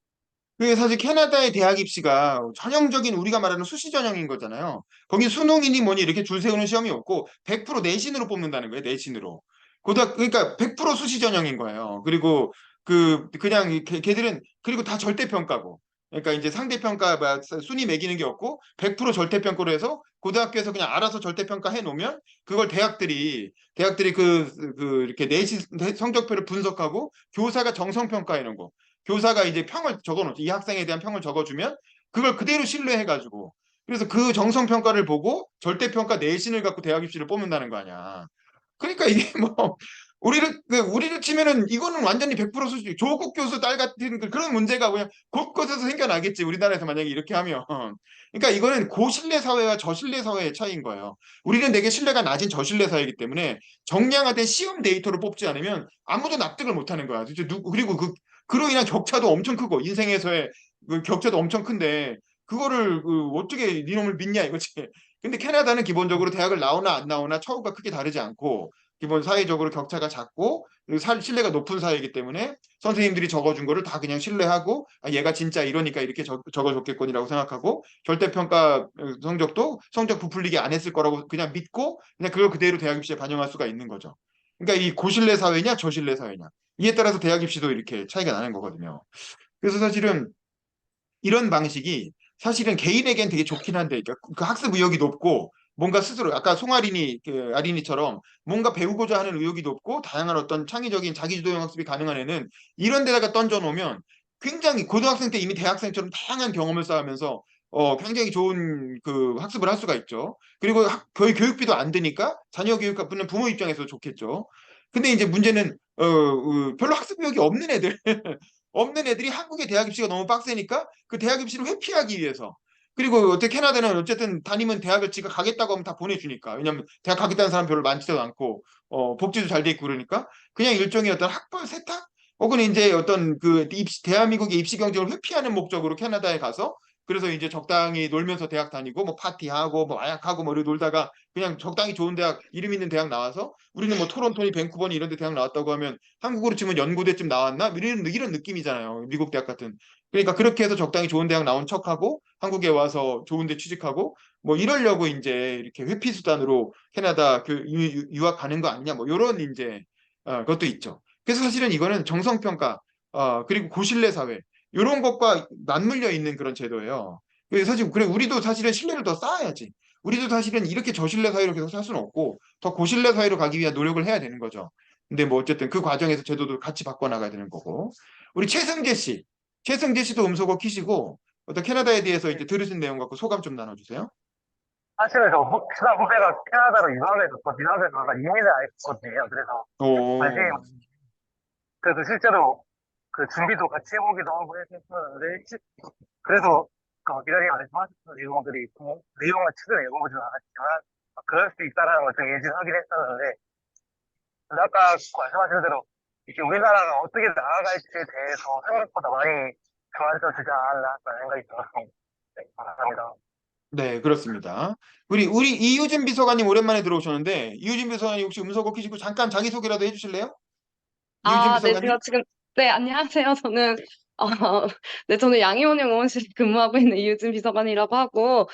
그게 사실 캐나다의 대학 입시가 전형적인 우리가 말하는 수시 전형인 거잖아요. 거기 수능이니 뭐니 이렇게 줄 세우는 시험이 없고 100% 내신으로 뽑는다는 거예요. 내신으로. 그러니까 100% 수시 전형인 거예요. 그리고 그냥 걔들은 그리고 다 절대평가고. 그러니까 이제 상대평가 순위 매기는 게 없고 100% 절대평가로 해서 고등학교에서 그냥 알아서 절대평가 해 놓으면 그걸 대학들이 이렇게 내신 성적표를 분석하고 교사가 정성평가해 놓은 거. 교사가 이제 평을 적어놓죠. 이 학생에 대한 평을 적어주면 그걸 그대로 신뢰해가지고 그래서 그 정성평가를 보고 절대평가 내신을 갖고 대학 입시를 뽑는다는 거 아니야. 그러니까 이게 뭐 우리를 치면은 이거는 완전히 100% 수준 조국 교수 딸 같은 그런 문제가 그냥 곳곳에서 생겨나겠지. 우리나라에서 만약에 이렇게 하면. 그러니까 이거는 고신뢰 사회와 저신뢰 사회의 차이인 거예요. 우리는 되게 신뢰가 낮은 저신뢰 사회이기 때문에 정량화된 시험 데이터를 뽑지 않으면 아무도 납득을 못하는 거야. 그리고 그로 인한 격차도 엄청 크고 인생에서의 그 격차도 엄청 큰데 그거를 어떻게 네 놈을 믿냐 이거지. 근데 캐나다는 기본적으로 대학을 나오나 안 나오나 처우가 크게 다르지 않고 기본 사회적으로 격차가 작고 그리고 신뢰가 높은 사회이기 때문에 선생님들이 적어준 거를 다 그냥 신뢰하고 아, 얘가 진짜 이러니까 이렇게 적어줬겠거니라고 생각하고 절대평가 성적 부풀리게 안 했을 거라고 그냥 믿고 그냥 그걸 그대로 대학 입시에 반영할 수가 있는 거죠. 그러니까 이 고신뢰 사회냐 저신뢰 사회냐 이에 따라서 대학 입시도 이렇게 차이가 나는 거거든요. 그래서 사실은 이런 방식이 사실은 개인에겐 되게 좋긴 한데 그러니까 그 학습 의욕이 높고 뭔가 스스로 아까 송아린이 아린이처럼 뭔가 배우고자 하는 의욕이 높고 다양한 어떤 창의적인 자기주도형 학습이 가능한 애는 이런 데다가 던져 놓으면 굉장히 고등학생 때 이미 대학생처럼 다양한 경험을 쌓으면서 굉장히 좋은 그 학습을 할 수가 있죠. 그리고 거의 교육비도 안 드니까 자녀 교육하는 부모 입장에서 좋겠죠. 근데 이제 문제는 별로 학습 의욕이 없는 애들 없는 애들이 한국의 대학 입시가 너무 빡세니까 그 대학 입시를 회피하기 위해서 그리고 어떻게 캐나다는 어쨌든 다니면 대학을 지가 가겠다고 하면 다 보내주니까 왜냐면 대학 가겠다는 사람 별로 많지도 않고 복지도 잘 돼 있고 그러니까 그냥 일종의 어떤 학벌 세탁 혹은 이제 어떤 대한민국의 입시 경쟁을 회피하는 목적으로 캐나다에 가서 그래서 이제 적당히 놀면서 대학 다니고 뭐 파티하고 뭐 마약하고 뭐 이러고 놀다가 그냥 적당히 좋은 대학 이름 있는 대학 나와서 우리는 뭐 토론토니 밴쿠버니 이런 데 대학 나왔다고 하면 한국으로 치면 연고대쯤 나왔나? 이런 느낌이잖아요. 미국 대학 같은. 그러니까 그렇게 해서 적당히 좋은 대학 나온 척하고 한국에 와서 좋은 데 취직하고 뭐 이러려고 이제 이렇게 회피 수단으로 캐나다 유학 가는 거 아니냐 뭐 이런 이제 그것도 있죠. 그래서 사실은 이거는 정성평가 그리고 고신뢰 사회 이런 것과 맞물려 있는 그런 제도예요. 그래서 사실 그래 우리도 사실은 신뢰를 더 쌓아야지. 우리도 사실은 이렇게 저신뢰 사회로 계속 살 수는 없고 더 고신뢰 사회로 가기 위한 노력을 해야 되는 거죠. 근데 뭐 어쨌든 그 과정에서 제도도 같이 바꿔나가야 되는 거고. 우리 최승재 씨도 음소거 키시고 어떤 캐나다에 대해서 이제 들으신 내용 갖고 소감 좀 나눠주세요. 사실은 친한 후배가 캐나다로 유학을 가가 이민을 했거든요. 그래서 관심이 오, 그래서 실제로 그 준비도 같이 해보기도 하고 해서 했었는데 그래서 기자님이 말씀하셨던 내용들이 내용을 책을 읽어보진 않았지만 그럴 수 있다라는 걸 좀 예측하긴 했었는데 근데 아까 말씀하신 대로 이렇게 우리나라가 어떻게 나아갈지에 대해서 생각보다 많이 좋아져주지 않았나 생각이 들어서 네, 감사합니다. 네, 그렇습니다. 우리 이유진 비서관님 오랜만에 들어오셨는데 이유진 비서관님 혹시 음소거 키시고 잠깐 자기소개라도 해주실래요? 이유진 아, 네, 비서관님? 제가 지금, 네, 안녕하세요. 어, 네, 저는 양이원영 의원실에 근무하고 있는 이유진 비서관이라고 하고,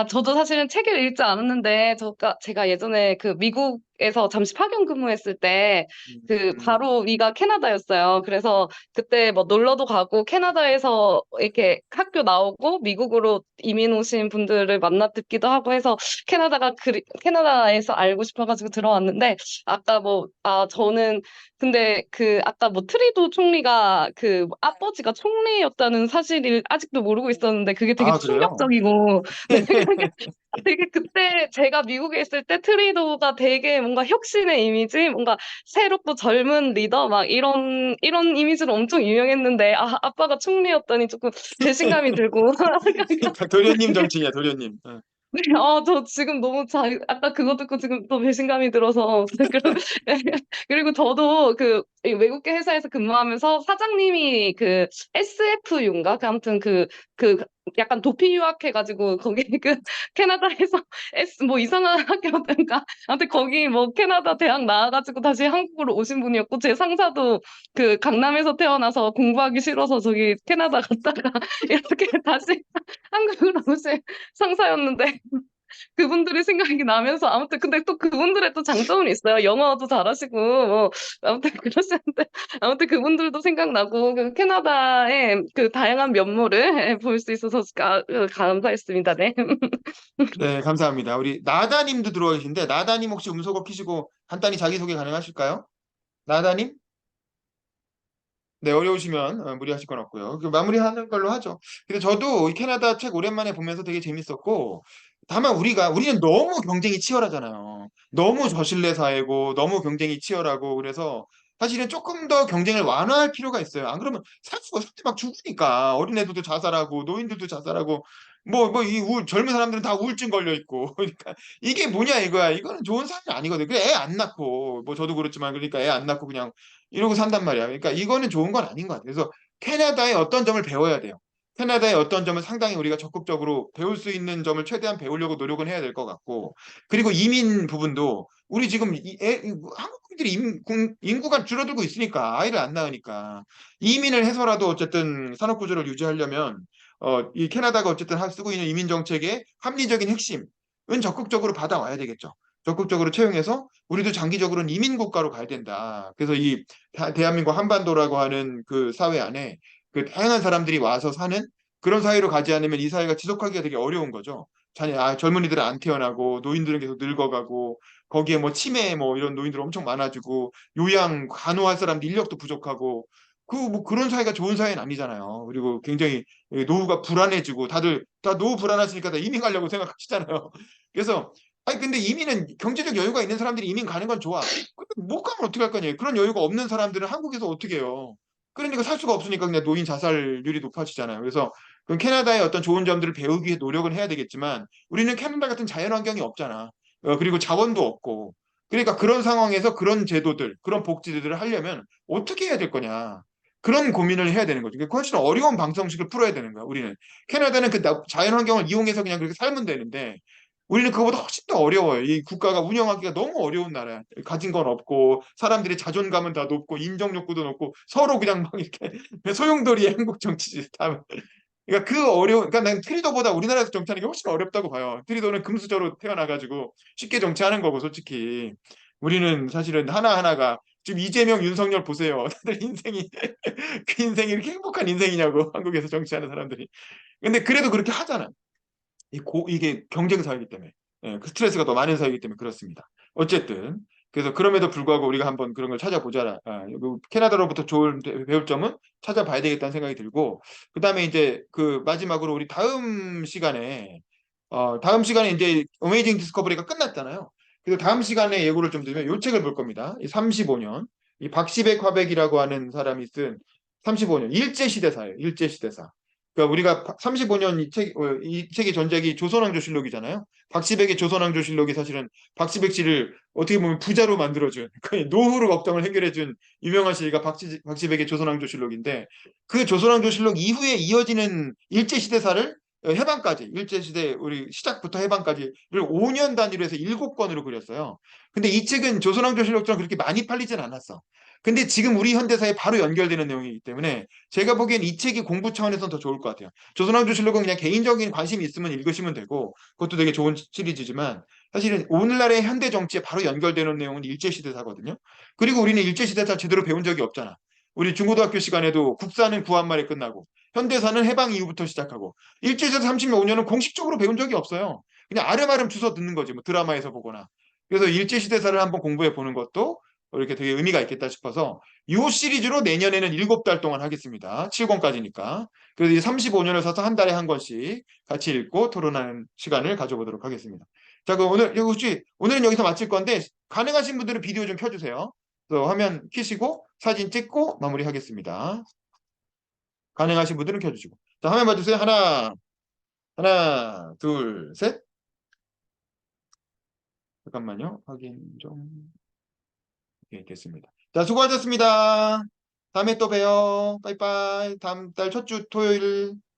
저도 사실은 책을 읽지 않았는데, 제가 예전에 그 미국 미국에서 잠시 파견 근무했을 때 그 음, 바로 위가 캐나다였어요. 그래서 그때 뭐 놀러도 가고 캐나다에서 이렇게 학교 나오고 미국으로 이민 오신 분들을 만나 듣기도 하고 해서 캐나다에서 알고 싶어가지고 들어왔는데 아까 저는 근데 그 아까 뭐 트리도 총리가 그 아버지가 총리였다는 사실을 아직도 모르고 있었는데 그게 되게 아, 그래요? 충격적이고 네, 되게 그때 제가 미국에 있을 때 트리도가 되게 뭔가 혁신의 이미지, 뭔가 새롭고 젊은 리더 막 이런 이미지로 엄청 유명했는데 아빠가 총리였더니 조금 배신감이 들고 그러니까 도련님 정치냐, 도련님. 네, 저 지금 너무 아까 그거 듣고 지금 또 배신감이 들어서. 그리고 저도 이 외국계 회사에서 근무하면서 사장님이 그 SFU인가? 아무튼 그 약간 도피 유학해가지고 거기 캐나다에서 뭐 이상한 학교든가. 아무튼 거기 뭐 캐나다 대학 나와가지고 다시 한국으로 오신 분이었고 제 상사도 그 강남에서 태어나서 공부하기 싫어서 저기 캐나다 갔다가 이렇게 다시 한국으로 오신 상사였는데 그분들이 생각이 나면서 아무튼 근데 또 그분들의 또 장점은 있어요. 영어도 잘하시고 뭐 아무튼 그러시는데 아무튼 그분들도 생각나고 그 캐나다의 그 다양한 면모를 볼 수 있어서 감사했습니다. 네. 네, 감사합니다. 우리 나다님도 들어와 계신데, 나다님 혹시 음소거 키시고 간단히 자기소개 가능하실까요? 나다님? 네, 어려우시면 무리하실 건 없고요. 마무리하는 걸로 하죠. 근데 저도 이 캐나다 책 오랜만에 보면서 되게 재밌었고, 다만 우리는 너무 경쟁이 치열하잖아요. 너무 저신뢰 사회고, 너무 경쟁이 치열하고, 그래서 사실은 조금 더 경쟁을 완화할 필요가 있어요. 안 그러면 살 수가 없을 때 막 죽으니까. 어린애들도 자살하고, 노인들도 자살하고, 젊은 사람들은 다 우울증 걸려 있고. 그러니까 이게 뭐냐 이거야. 이거는 좋은 삶이 아니거든. 그 애 안 낳고, 뭐 저도 그렇지만, 그러니까 애 안 낳고 그냥 이러고 산단 말이야. 그러니까 이거는 좋은 건 아닌 것 같아요. 그래서 캐나다의 어떤 점을 배워야 돼요. 캐나다의 어떤 점은 상당히 우리가 적극적으로 배울 수 있는 점을 최대한 배우려고 노력은 해야 될 것 같고, 그리고 이민 부분도 우리 지금 한국인들이 인구가 줄어들고 있으니까 아이를 안 낳으니까 이민을 해서라도 어쨌든 산업 구조를 유지하려면 이 캐나다가 어쨌든 쓰고 있는 이민 정책의 합리적인 핵심은 적극적으로 받아와야 되겠죠. 적극적으로 채용해서 우리도 장기적으로는 이민 국가로 가야 된다. 그래서 이 대한민국 한반도라고 하는 그 사회 안에 그 다양한 사람들이 와서 사는 그런 사회로 가지 않으면 이 사회가 지속하기가 되게 어려운 거죠. 젊은이들은 안 태어나고 노인들은 계속 늙어가고 거기에 뭐 치매 뭐 이런 노인들 엄청 많아지고 요양 간호할 사람 인력도 부족하고 뭐 그런 사회가 좋은 사회는 아니잖아요. 그리고 굉장히 노후가 불안해지고 다들 다 노후 불안하시니까 다 이민 가려고 생각하시잖아요. 그래서 아니 근데 이민은 경제적 여유가 있는 사람들이 이민 가는 건 좋아. 근데 못 가면 어떻게 할 거냐? 그런 여유가 없는 사람들은 한국에서 어떻게 해요? 그러니까 살 수가 없으니까 그냥 노인 자살률이 높아지잖아요. 그래서 그 캐나다의 어떤 좋은 점들을 배우기 위해 노력은 해야 되겠지만 우리는 캐나다 같은 자연 환경이 없잖아. 그리고 자원도 없고. 그러니까 그런 상황에서 그런 제도들, 그런 복지들을 하려면 어떻게 해야 될 거냐? 그런 고민을 해야 되는 거죠. 그러니까 훨씬 어려운 방정식을 풀어야 되는 거야, 우리는. 캐나다는 그 자연 환경을 이용해서 그냥 그렇게 살면 되는데 우리는 그거보다 훨씬 더 어려워요. 이 국가가 운영하기가 너무 어려운 나라야. 가진 건 없고 사람들의 자존감은 다 높고 인정 욕구도 높고 서로 그냥 막 이렇게 소용돌이의 한국 정치지. 다. 그러니까 그러니까 난 트리도보다 우리나라에서 정치하는 게 훨씬 어렵다고 봐요. 트리도는 금수저로 태어나가지고 쉽게 정치하는 거고 솔직히 우리는 사실은 하나하나가 지금 이재명, 윤석열 보세요. 다들 인생이 그 인생이 이렇게 행복한 인생이냐고 한국에서 정치하는 사람들이. 근데 그래도 그렇게 하잖아. 이게 경쟁 사회이기 때문에 그 스트레스가 더 많은 사회이기 때문에 그렇습니다. 어쨌든 그래서 그럼에도 불구하고 우리가 한번 그런 걸 찾아보자. 캐나다로부터 좋은 배울 점은 찾아봐야 되겠다는 생각이 들고 그다음에 이제 그 마지막으로 우리 다음 시간에 이제 어메이징 디스커버리가 끝났잖아요. 그래서 다음 시간에 예고를 좀 드리면 요 책을 볼 겁니다. 이 35년 이 박시백 화백이라고 하는 사람이 쓴 35년 일제시대사예요. 일제시대사. 그러니까 우리가 35년 이 책의 전작이 조선왕조실록이잖아요. 박시백의 조선왕조실록이 사실은 박시백 씨를 어떻게 보면 부자로 만들어준 거의 노후를 걱정을 해결해준 유명한 시가 박시백의 조선왕조실록인데 그 조선왕조실록 이후에 이어지는 일제시대사를 해방까지 일제시대 우리 시작부터 해방까지를 5년 단위로 해서 7권으로 그렸어요. 근데 이 책은 조선왕조실록처럼 그렇게 많이 팔리진 않았어. 근데 지금 우리 현대사에 바로 연결되는 내용이기 때문에 제가 보기엔 이 책이 공부 차원에서는 더 좋을 것 같아요. 조선왕조실록은 그냥 개인적인 관심이 있으면 읽으시면 되고 그것도 되게 좋은 시리즈지만 사실은 오늘날의 현대 정치에 바로 연결되는 내용은 일제시대사거든요. 그리고 우리는 일제시대사 제대로 배운 적이 없잖아. 우리 중고등학교 시간에도 국사는 구한말에 끝나고 현대사는 해방 이후부터 시작하고 일제시대 35년은 공식적으로 배운 적이 없어요. 그냥 아름아름 주워 듣는 거지 뭐 드라마에서 보거나. 그래서 일제시대사를 한번 공부해 보는 것도 이렇게 되게 의미가 있겠다 싶어서 이 시리즈로 내년에는 7달 동안 하겠습니다. 7권까지니까. 그래서 이 35년을 써서 한 달에 한 권씩 같이 읽고 토론하는 시간을 가져보도록 하겠습니다. 자, 그럼 오늘은 여기서 마칠 건데 가능하신 분들은 비디오 좀 켜주세요. 그래서 화면 켜시고 사진 찍고 마무리하겠습니다. 가능하신 분들은 켜주시고. 자, 화면 봐주세요. 하나, 둘, 셋. 잠깐만요. 확인 좀. 예, 됐습니다. 자, 수고하셨습니다. 다음에 또 봬요. 빠이빠이. 다음 달 첫 주 토요일.